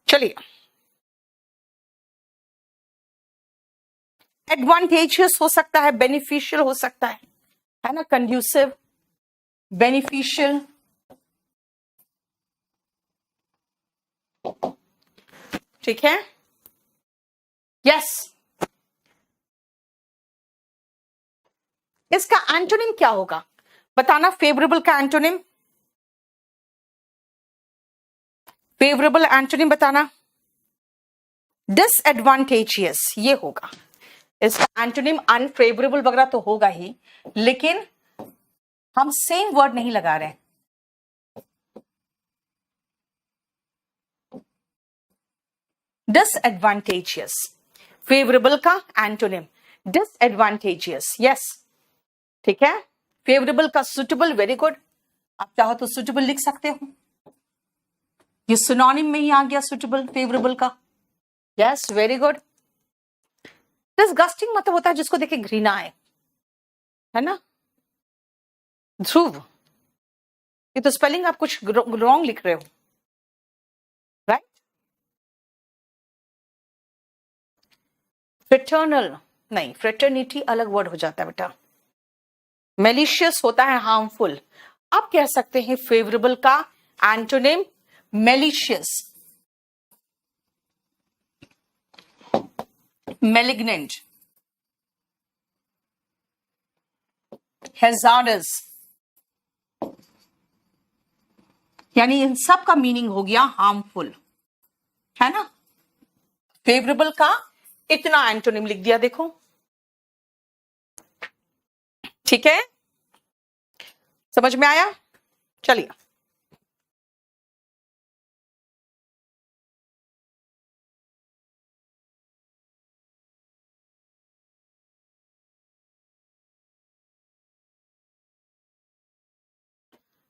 चलिए। एडवांटेजियस हो सकता है, बेनिफिशियल हो सकता है ना, कंड्यूसिव, बेनिफिशियल। ठीक है, यस। इसका एंटोनिम क्या होगा बताना, फेवरेबल का एंटोनिम, फेवरेबल एंटोनिम बताना। डिसएडवांटेजियस ये होगा, इसका एंटोनिम अनफेवरेबल वगैरह तो होगा ही, लेकिन हम सेम वर्ड नहीं लगा रहे हैं। डिसएडवांटेजियस, फेवरेबल का एंटोनिम डिसएडवांटेजियस, यस। ठीक है, फेवरेबल का सुटेबल, वेरी गुड, आप चाहो तो सुटेबल लिख सकते हो, ये सिनोनिम में ही आ गया सुटेबल फेवरेबल का, यस वेरी गुड। डिसगस्टिंग मतलब होता है जिसको देखे घृणा है ना। ध्रुव, ये तो स्पेलिंग आप कुछ रॉन्ग लिख रहे हो, राइट। फ्रेटर्नल नहीं, फ्रेटर्निटी अलग वर्ड हो जाता है बेटा। मेलिशियस होता है हार्मफुल, आप कह सकते हैं फेवरेबल का एंटोनिम मेलिशियस, मेलिग्नेंट, हैजार्डस, यानी इन सब का मीनिंग हो गया हार्मफुल, है ना। फेवरेबल का इतना एंटोनिम लिख दिया देखो, ठीक है, समझ में आया। चलिए,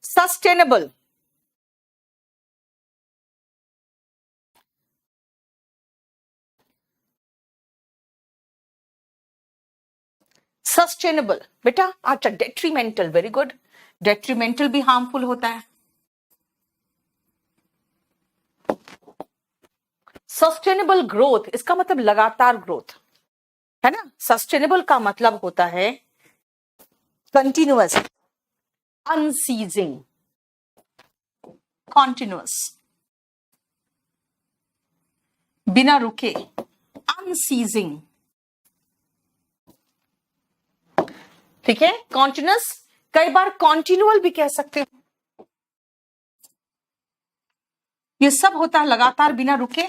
सस्टेनेबल, सस्टेनेबल बेटा, अच्छा डेट्रीमेंटल, वेरी गुड, डेट्रीमेंटल भी हार्मफुल होता है। सस्टेनेबल ग्रोथ, इसका मतलब लगातार ग्रोथ है ना। सस्टेनेबल का मतलब होता है कंटिन्यूअस, अनसीजिंग, कॉन्टिन्यूअस, बिना रुके, अनसीजिंग, ठीक है। कॉन्टिन्यूअस, कई बार कॉन्टिन्यूअल भी कह सकते हो। ये सब होता है लगातार, बिना रुके।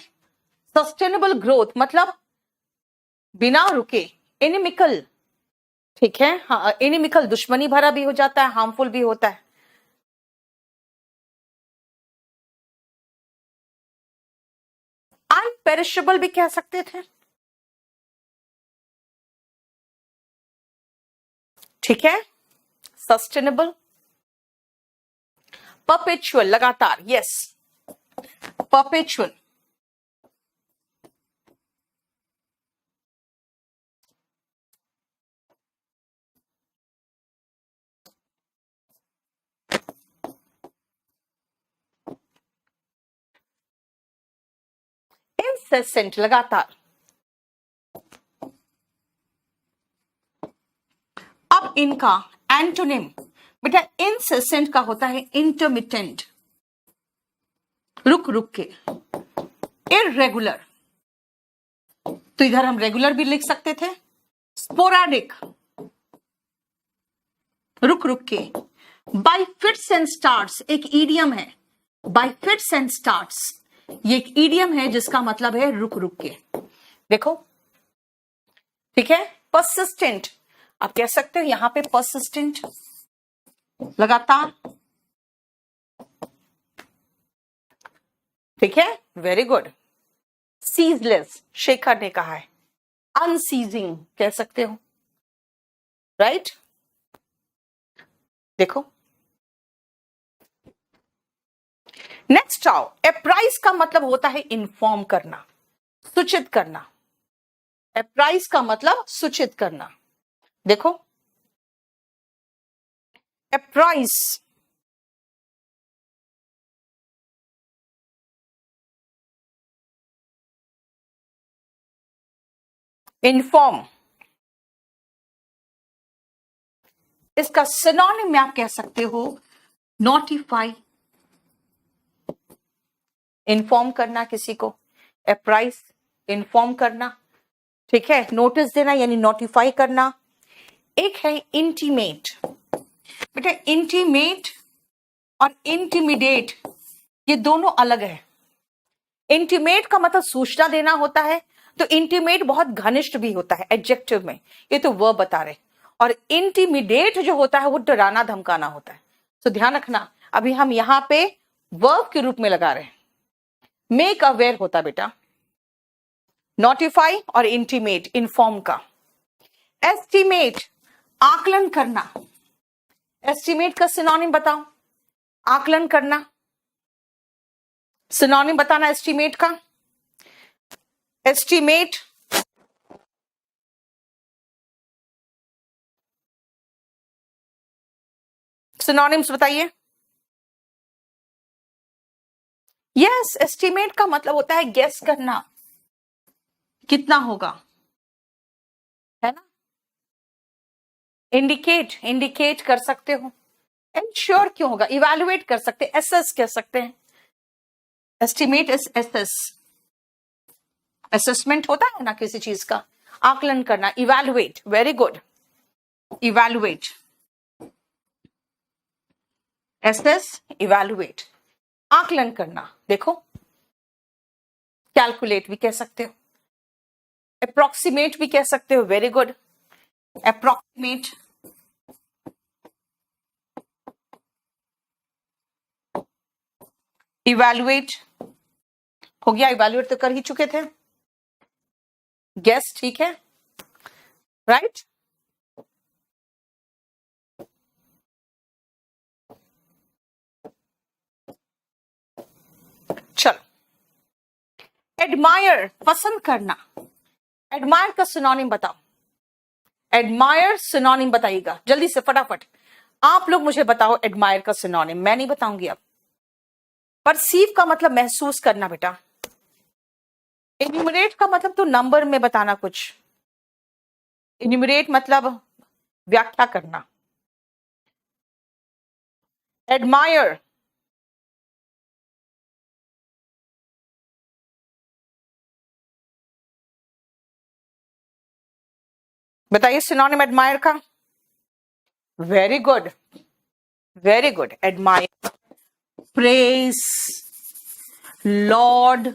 सस्टेनेबल ग्रोथ मतलब बिना रुके। एनिमिकल, ठीक है, हाँ, एनिमिकल दुश्मनी भरा भी हो जाता है, हार्मफुल भी होता है। अनपेरिशेबल भी कह सकते थे, ठीक है। सस्टेनेबल, परपेचुअल, लगातार, यस, परपेचुअल, इंसेसेंट, लगातार। अब इनका एंटोनिम बेटा, इंसेसेंट का होता है इंटरमिटेंट, रुक रुक के। इररेगुलर, तो इधर हम रेगुलर भी लिख सकते थे। स्पोराडिक, रुक रुक के। बाय फिट्स एंड स्टार्ट्स, एक ईडियम है, बाय फिट्स एंड स्टार्ट्स, ये एक ईडियम है जिसका मतलब है रुक रुक के। देखो, ठीक है। परसिस्टेंट, आप कह सकते हो यहां पे परसिस्टेंट, लगातार, ठीक है, वेरी गुड। सीजलेस, शेखर ने कहा है। अनसीजिंग कह सकते हो, राइट। देखो, नेक्स्ट आओ। एप्राइज का मतलब होता है इन्फॉर्म करना, सूचित करना। एप्राइज का मतलब सूचित करना। देखो, एप्राइज, इन्फॉर्म, इसका सिनोनिम में आप कह सकते हो नोटिफाई, इन्फॉर्म करना किसी को, एप्राइज, इन्फॉर्म करना, ठीक है, नोटिस देना यानी नोटिफाई करना। एक है इंटीमेट, बेटा इंटीमेट और इंटिमिडेट ये दोनों अलग है। इंटीमेट का मतलब सूचना देना होता है, तो इंटीमेट बहुत घनिष्ठ भी होता है एडजेक्टिव में, ये तो वर्ब बता रहे। और इंटिमिडेट जो होता है वो डराना धमकाना होता है। तो ध्यान रखना, अभी हम यहां पे वर्ब के रूप में लगा रहे हैं। मेक अवेयर होता बेटा, नोटिफाई और इंटीमेट इन्फॉर्म का। एस्टिमेट, आकलन करना। एस्टिमेट का सिनोनिम बताओ, आकलन करना, सिनोनिम बताना एस्टिमेट का। एस्टिमेट, सिनोनिम्स बताइए। यस, एस्टिमेट का मतलब होता है गेस करना, कितना होगा, है ना। इंडिकेट, इंडिकेट कर सकते हो। इंश्योर क्यों होगा, इवैल्यूएट कर सकते हैं, एसेस कह सकते हैं। एस्टिमेट इज एसेस, असेसमेंट होता है ना किसी चीज का, आकलन करना। Evaluate, very good, evaluate, assess, evaluate, आकलन करना। देखो, कैलकुलेट भी कह सकते हो, अप्रोक्सीमेट भी कह सकते हो, वेरी गुड, अप्रोक्सीमेट, इवैल्यूएट हो गया, इवैल्यूएट तो कर ही चुके थे। गेस, ठीक है, राइट। चलो, एडमायर, पसंद करना। एडमायर का सिनोनिम बताओ। एडमायर सिनोनिम बताइएगा जल्दी से, फटाफट आप लोग मुझे बताओ एडमायर का सिनोनिम। मैं नहीं बताऊंगी अब। परसीव का मतलब महसूस करना बेटा। इन्यूमरेट का मतलब तो नंबर में बताना कुछ। इन्यूमरेट मतलब व्याख्या करना। एडमायर बताइए सिनोनिम एडमायर का। Very good, very good. Admire, praise, laud,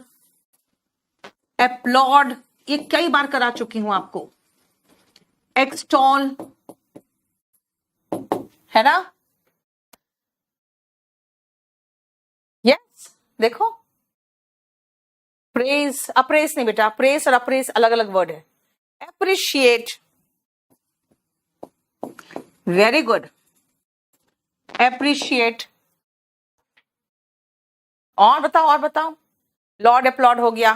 applaud, ये कई बार करा चुकी हूं आपको। एक्सटॉल, है ना? यस, देखो प्रेज, अप्रेस नहीं बेटा, प्रेस और अप्रेस अलग अलग वर्ड है। Appreciate, very good, appreciate. और बताओ, और बताओ। लॉर्ड एप्लॉड हो गया,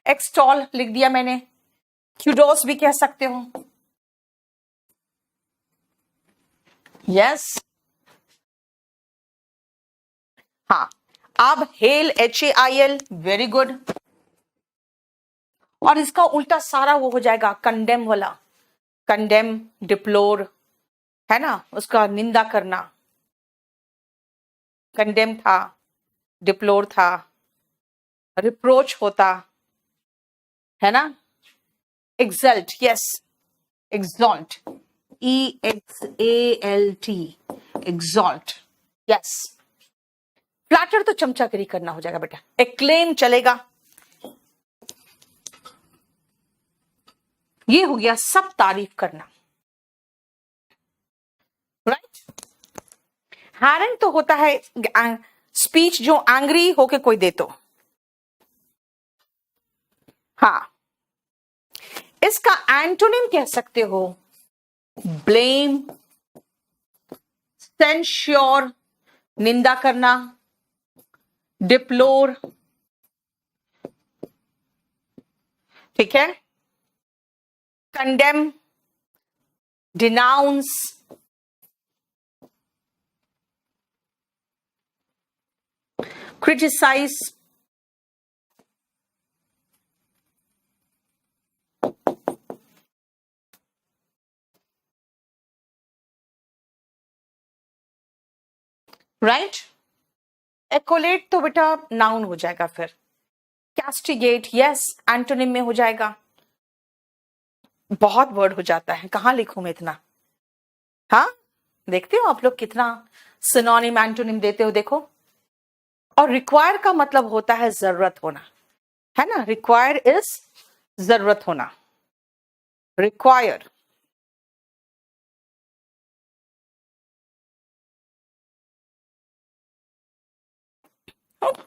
एक्सटॉल लिख दिया मैंने, क्यूडोस भी कह सकते हो। यस, हाँ। अब हेल, HAIL, वेरी गुड। और इसका उल्टा सारा वो हो जाएगा कंडेम वाला। कंडेम, डिप्लोर, है ना, उसका निंदा करना। कंडेम था, डिप्लोर था, रिप्रोच होता, है ना। Exalt, yes, exalt, EXALT, exalt, yes. Flatter तो चमचागिरी करना हो जाएगा बेटा। एक्लेम चलेगा। ये हो गया सब तारीफ करना, राइट। हैरन तो होता है स्पीच जो एंग्री होके कोई दे तो। हाँ, इसका एंटोनिम कह सकते हो ब्लेम, सेंश्योर, निंदा करना, डिप्लोर, ठीक है, कंडेम, डिनाउंस, क्रिटिसाइज, राइट। एकोलेट तो बेटा नाउन हो जाएगा फिर। कैस्टिगेट, यस, एंटोनिम में हो जाएगा। बहुत वर्ड हो जाता है, कहां लिखूं मैं इतना। हाँ, देखते हो आप लोग कितना सिनोनिम एंटोनिम देते हो, देखो। और रिक्वायर का मतलब होता है जरूरत होना, है ना। रिक्वायर इज जरूरत होना, रिक्वायर।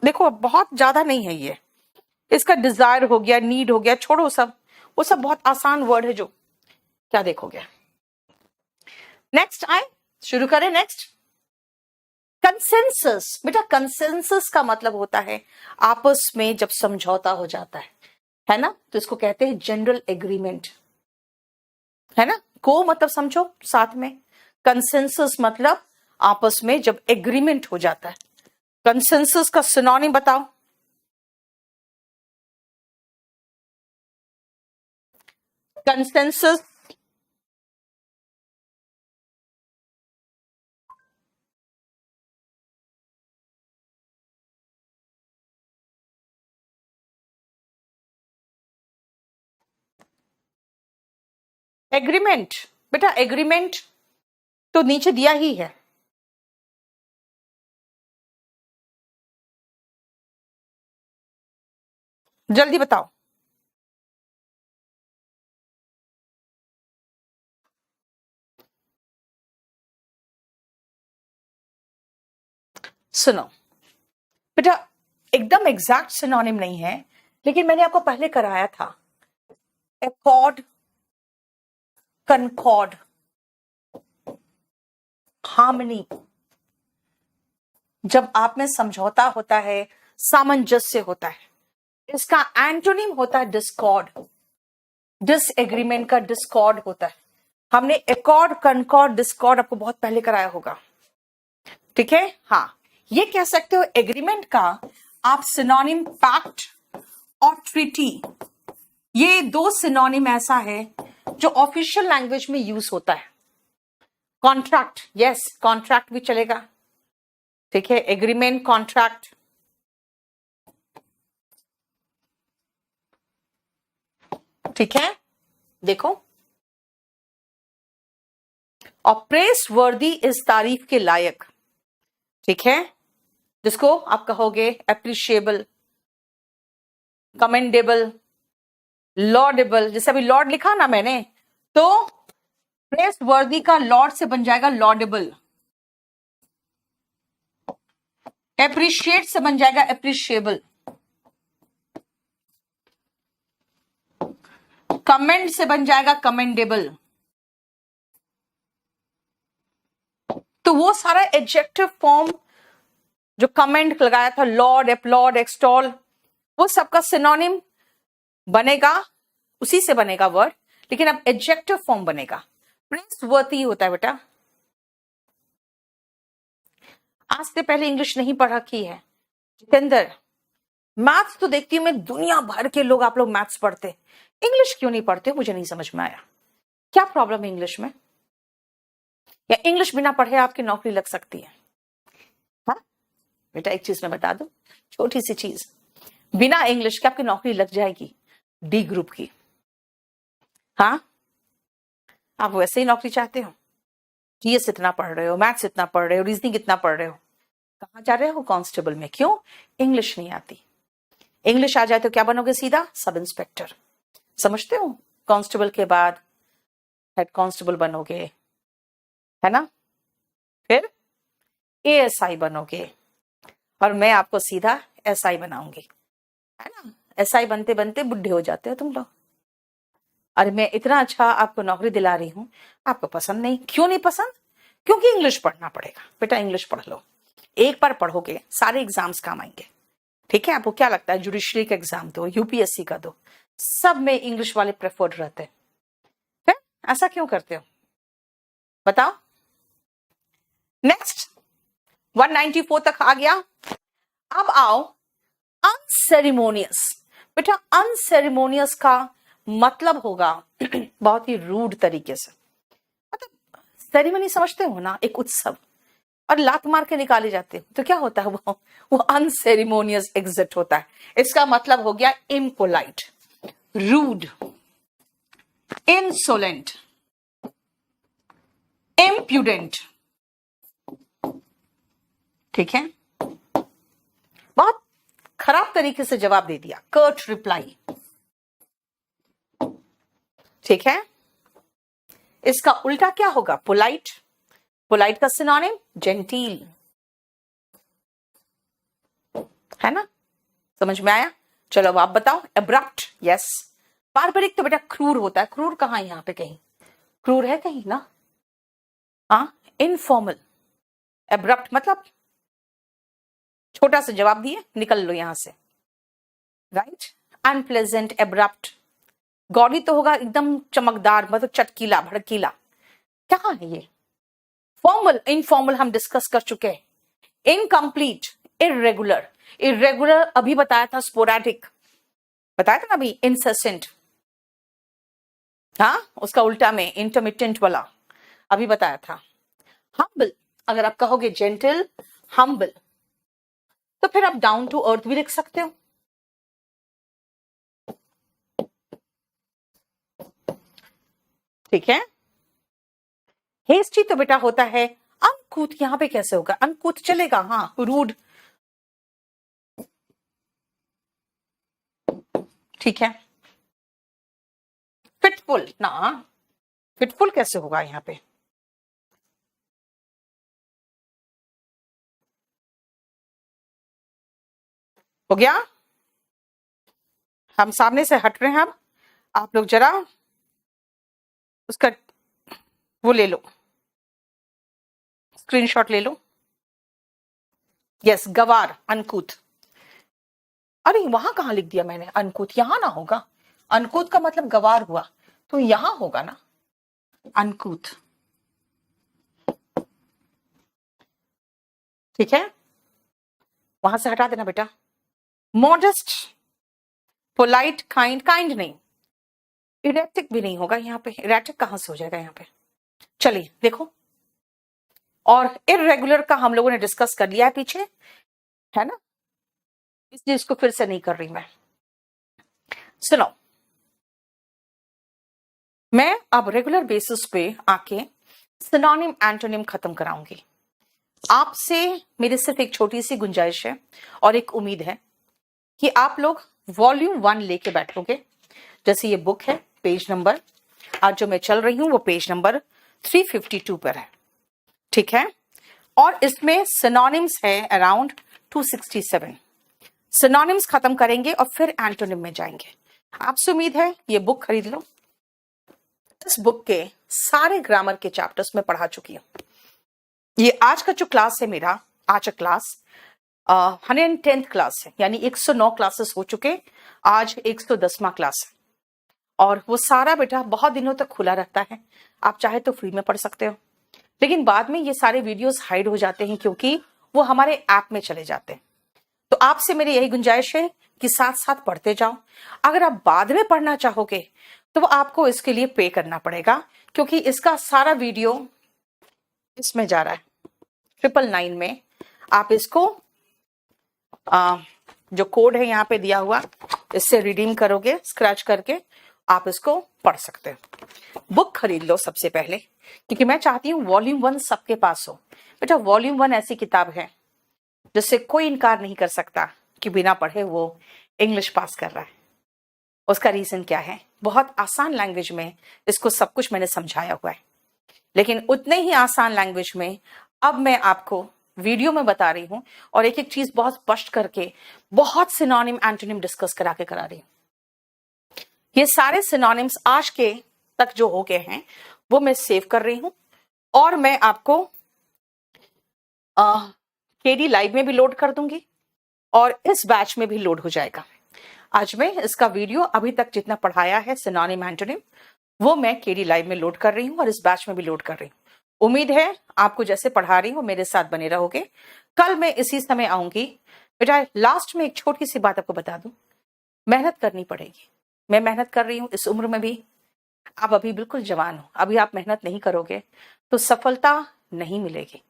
देखो बहुत ज्यादा नहीं है ये। इसका डिजायर हो गया, नीड हो गया, छोड़ो सब, वो सब बहुत आसान वर्ड है जो क्या देखोगे। नेक्स्ट आए, शुरू करें। Next, consensus. बेटा कंसेंसस का मतलब होता है आपस में जब समझौता हो जाता है ना, तो इसको कहते हैं जनरल एग्रीमेंट, है ना। को मतलब समझो साथ में, कंसेंसस मतलब आपस में जब एग्रीमेंट हो जाता है। कंसेंसस का सिनोनिम बताओ। Consensus, agreement. बेटा एग्रीमेंट तो नीचे दिया ही है। जल्दी बताओ। सुनो बेटा, एकदम एग्जैक्ट सिनोनिम नहीं है, लेकिन मैंने आपको पहले कराया था। Accord, concord, harmony. जब आप में समझौता होता है, सामंजस्य होता है। इसका एंटोनिम होता है डिस्कॉर्ड। डिसएग्रीमेंट का डिस्कॉर्ड होता है। हमने एकॉर्ड, कनकॉर्ड, डिस्कॉर्ड आपको बहुत पहले कराया होगा, ठीक है। हाँ, ये कह सकते हो एग्रीमेंट का आप सिनोनिम पैक्ट और ट्रीटी, ये दो सिनोनिम ऐसा है जो ऑफिशियल लैंग्वेज में यूज होता है। कॉन्ट्रैक्ट, यस, कॉन्ट्रैक्ट भी चलेगा, ठीक है। एग्रीमेंट, कॉन्ट्रैक्ट, ठीक है। देखो, और प्रेस वर्दी इस तारीफ के लायक, ठीक है, जिसको आप कहोगे एप्रिशिएबल, कमेंडेबल, लॉर्डेबल। जैसे अभी लॉर्ड लिखा ना मैंने, तो प्रेस वर्दी का लॉर्ड से बन जाएगा लॉर्डेबल, एप्रिशिएट से बन जाएगा एप्रिशिएबल, कमेंड से बन जाएगा कमेंडेबल। तो वो सारा एडजेक्टिव फॉर्म जो कमेंड लगाया था, लॉर्ड, एप्लॉड, एक्सटॉल, वो सबका सिनोनिम बनेगा, उसी से बनेगा वर्ड, लेकिन अब एडजेक्टिव फॉर्म बनेगा। प्रेसवर्दी होता है बेटा। आज से पहले इंग्लिश नहीं पढ़ा की है जितेंद्र? मैथ्स तो देखती हूं मैं, दुनिया भर के लोग, आप लोग मैथ्स पढ़ते, इंग्लिश क्यों नहीं पढ़ते? मुझे नहीं समझ में आया, क्या प्रॉब्लम है इंग्लिश में? या इंग्लिश बिना पढ़े आपकी नौकरी लग सकती है? हाँ बेटा, एक चीज मैं बता दूं, छोटी सी चीज, बिना इंग्लिश के आपकी नौकरी लग जाएगी डी ग्रुप की। हाँ, आप वैसे ही नौकरी चाहते हो, जीएस इतना पढ़ रहे हो, मैथ्स इतना पढ़ रहे हो, रीजनिंग इतना पढ़ रहे हो, कहां जा रहे हो? कांस्टेबल में। क्यों? इंग्लिश नहीं आती। इंग्लिश आ जाए तो क्या बनोगे? सीधा सब इंस्पेक्टर, समझते हो? कांस्टेबल के बाद हेड कांस्टेबल बनोगे, है ना, फिर एएसआई बनोगे, और मैं आपको सीधा एसआई बनाऊंगी, है ना। एसआई बनते बनते बुढ़े हो जाते हो तुम लोग। अरे मैं इतना अच्छा आपको नौकरी दिला रही हूं, आपको पसंद नहीं। क्यों नहीं पसंद? क्योंकि इंग्लिश पढ़ना पड़ेगा। बेटा इंग्लिश पढ़ लो, एक बार पढ़ोगे सारे एग्जाम्स काम आएंगे, ठीक है। आपको क्या लगता है, जुडिशरी का एग्जाम दो, यूपीएससी का दो, सब में इंग्लिश वाले प्रेफर्ड रहते हैं। फिर ऐसा क्यों करते हो बताओ? नेक्स्ट 194 तक आ गया। अब आओ अनसेरिमोनियस। बेटा अनसेरिमोनियस का मतलब होगा बहुत ही रूड तरीके से, मतलब सेरेमनी समझते हो ना, एक उत्सव, और लात मार के निकाले जाते हो तो क्या होता है? वो अनसेरिमोनियस एग्जिट होता है। इसका मतलब हो गया इम्पोलाइट, रूड, इंसोलेंट, इम्प्यूडेंट, ठीक है। बहुत खराब तरीके से जवाब दे दिया, कर्ट रिप्लाई, ठीक है। इसका उल्टा क्या होगा? पोलाइट। पोलाइट का सिनोनिम जेंटील, है ना, समझ में आया? चलो अब आप बताओ। Abrupt, yes. बार्बरिक तो बेटा क्रूर होता है। क्रूर कहाँ है यहाँ पे? कहीं क्रूर है कहीं ना? हाँ, इनफॉर्मल। एब्रप्ट मतलब छोटा सा जवाब दिए, निकल लो यहां से, राइट। Unpleasant, abrupt. गॉडी तो होगा एकदम चमकदार, मतलब चटकीला, भड़कीला। क्या है ये? फॉर्मल, इनफॉर्मल हम डिस्कस कर चुके हैं। Incomplete, irregular. इरेगुलर अभी बताया था, स्पोरेडिक बताया था ना अभी, इंसेसेंट, हाँ, उसका उल्टा में इंटरमिटेंट वाला अभी बताया था। हम्बल, अगर आप कहोगे जेंटल, हम्बल, तो फिर आप डाउन टू अर्थ भी लिख सकते हो, ठीक है। हेस्टी तो बेटा होता है अनकूथ। यहां पे कैसे होगा? अनकूथ चलेगा, हाँ। रूड, ठीक है। फिटफुल ना, फिटफुल कैसे होगा यहां पे? हो गया? हम सामने से हट रहे हैं अब, आप लोग जरा उसका वो ले लो, स्क्रीनशॉट ले लो। यस, गवार, अनकूथ। अरे वहां कहां लिख दिया मैंने? अनकूथ यहां ना होगा। अनकूथ का मतलब गवार हुआ, तो यहां होगा ना। अनकूथ, ठीक है, वहां से हटा देना बेटा। मॉडेस्ट, पोलाइट, काइंड, काइंड नहीं, इरेटिक भी नहीं होगा यहाँ पे, इरेटिक कहां से हो जाएगा यहाँ पे। चलिए देखो, और इरेगुलर का हम लोगों ने डिस्कस कर लिया है पीछे, है ना, इसलिए इसको फिर से नहीं कर रही मैं। सुनो, मैं अब रेगुलर बेसिस पे आके सिनोनिम एंटोनिम खत्म कराऊंगी। आपसे मेरी सिर्फ एक छोटी सी गुंजाइश है और एक उम्मीद है कि आप लोग वॉल्यूम 1 लेके बैठोगे। जैसे ये बुक है, पेज नंबर आज जो मैं चल रही हूं वो पेज नंबर 352 पर है, ठीक है, और इसमें सिनोनिम्स है अराउंड 267। सिनोनिम्स खत्म करेंगे और फिर एंटोनिम में जाएंगे। आपसे उम्मीद है ये बुक खरीद लो। इस बुक के सारे ग्रामर के चैप्टर्स में पढ़ा चुकी हूं। ये आज का जो क्लास है मेरा, आज का क्लास 110th क्लास है, यानी 109 क्लासेस हो चुके, आज 110वां क्लास है। और वो सारा बेटा बहुत दिनों तक खुला रहता है, आप चाहे तो फ्री में पढ़ सकते हो, लेकिन बाद में ये सारे वीडियोस हाइड हो जाते हैं क्योंकि वो हमारे ऐप में चले जाते हैं। तो आपसे मेरी यही गुंजाइश है कि साथ साथ पढ़ते जाओ। अगर आप बाद में पढ़ना चाहोगे तो वो आपको इसके लिए पे करना पड़ेगा, क्योंकि इसका सारा वीडियो इसमें जा रहा है 999 में। आप इसको जो कोड है यहाँ पे दिया हुआ, इससे रिडीम करोगे, स्क्रैच करके आप इसको पढ़ सकते हो। बुक खरीद लो सबसे पहले, क्योंकि मैं चाहती हूँ वॉल्यूम 1 सबके पास हो। बेटा वॉल्यूम 1 ऐसी किताब है जिससे कोई इनकार नहीं कर सकता कि बिना पढ़े वो इंग्लिश पास कर रहा है। उसका रीजन क्या है? बहुत आसान लैंग्वेज में इसको सब कुछ मैंने समझाया हुआ है, लेकिन उतने ही आसान लैंग्वेज में अब मैं आपको वीडियो में बता रही हूं और एक एक चीज बहुत स्पष्ट करके बहुत सिनोनिम एंटोनिम डिस्कस करा के करा रही हूं। ये सारे सिनोनिम्स आज के तक जो हो गए हैं वो मैं सेव कर रही हूं और मैं आपको केडी लाइव में भी लोड कर दूंगी और इस बैच में भी लोड हो जाएगा। आज मैं इसका वीडियो अभी तक जितना पढ़ाया है सिनोनिम एंटोनिम वो मैं केडी लाइव में लोड कर रही हूँ और इस बैच में भी लोड कर रही हूँ। उम्मीद है आपको जैसे पढ़ा रही हूँ मेरे साथ बने रहोगे। कल मैं इसी समय आऊंगी। बेटा लास्ट में एक छोटी सी बात आपको बता दूं, मेहनत करनी पड़ेगी। मैं मेहनत कर रही हूँ इस उम्र में भी। आप अभी बिल्कुल जवान हो, अभी आप मेहनत नहीं करोगे तो सफलता नहीं मिलेगी।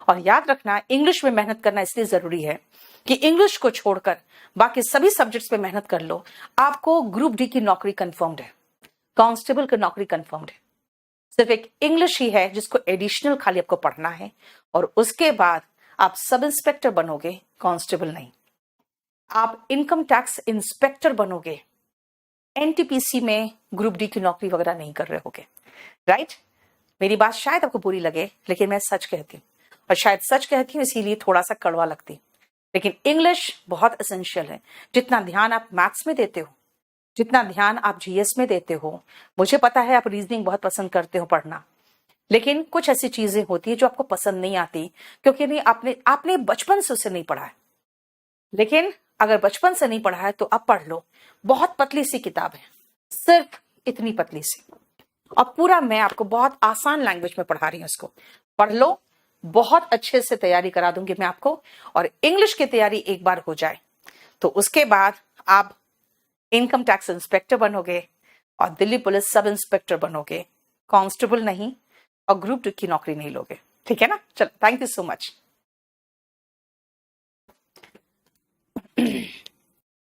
और याद रखना, इंग्लिश में मेहनत करना इसलिए जरूरी है कि इंग्लिश को छोड़कर बाकी सभी सब्जेक्ट्स पे मेहनत कर लो। आपको ग्रुप डी की नौकरी कंफर्म्ड है, कांस्टेबल की नौकरी कंफर्म्ड है। सिर्फ एक इंग्लिश ही है जिसको एडिशनल खाली आपको पढ़ना है और उसके बाद आप सब इंस्पेक्टर बनोगे, कांस्टेबल नहीं। आप इनकम टैक्स इंस्पेक्टर बनोगे, एनटीपीसी में ग्रुप डी की नौकरी वगैरह नहीं कर रहे होगे। राइट? मेरी बात शायद आपको बुरी लगे, लेकिन मैं सच कहती हूँ और शायद सच कहती हूँ इसीलिए थोड़ा सा कड़वा लगती है। लेकिन इंग्लिश बहुत एसेंशियल है। जितना ध्यान आप मैथ्स में देते हो, जितना ध्यान आप जीएस में देते हो, मुझे पता है आप रीजनिंग बहुत पसंद करते हो पढ़ना, लेकिन कुछ ऐसी चीजें होती है जो आपको पसंद नहीं आती क्योंकि नहीं आपने बचपन से उसे नहीं पढ़ा है। लेकिन अगर बचपन से नहीं पढ़ा है तो अब पढ़ लो। बहुत पतली सी किताब है, सिर्फ इतनी पतली सी, और पूरा मैं आपको बहुत आसान लैंग्वेज में पढ़ा रही हूँ। इसको पढ़ लो, बहुत अच्छे से तैयारी करा दूंगी मैं आपको। और इंग्लिश की तैयारी एक बार हो जाए तो उसके बाद आप इनकम टैक्स इंस्पेक्टर बनोगे और दिल्ली पुलिस सब इंस्पेक्टर बनोगे, कांस्टेबल नहीं, और ग्रुप 2 की नौकरी नहीं लोगे। ठीक है ना? चलो, थैंक यू सो मच।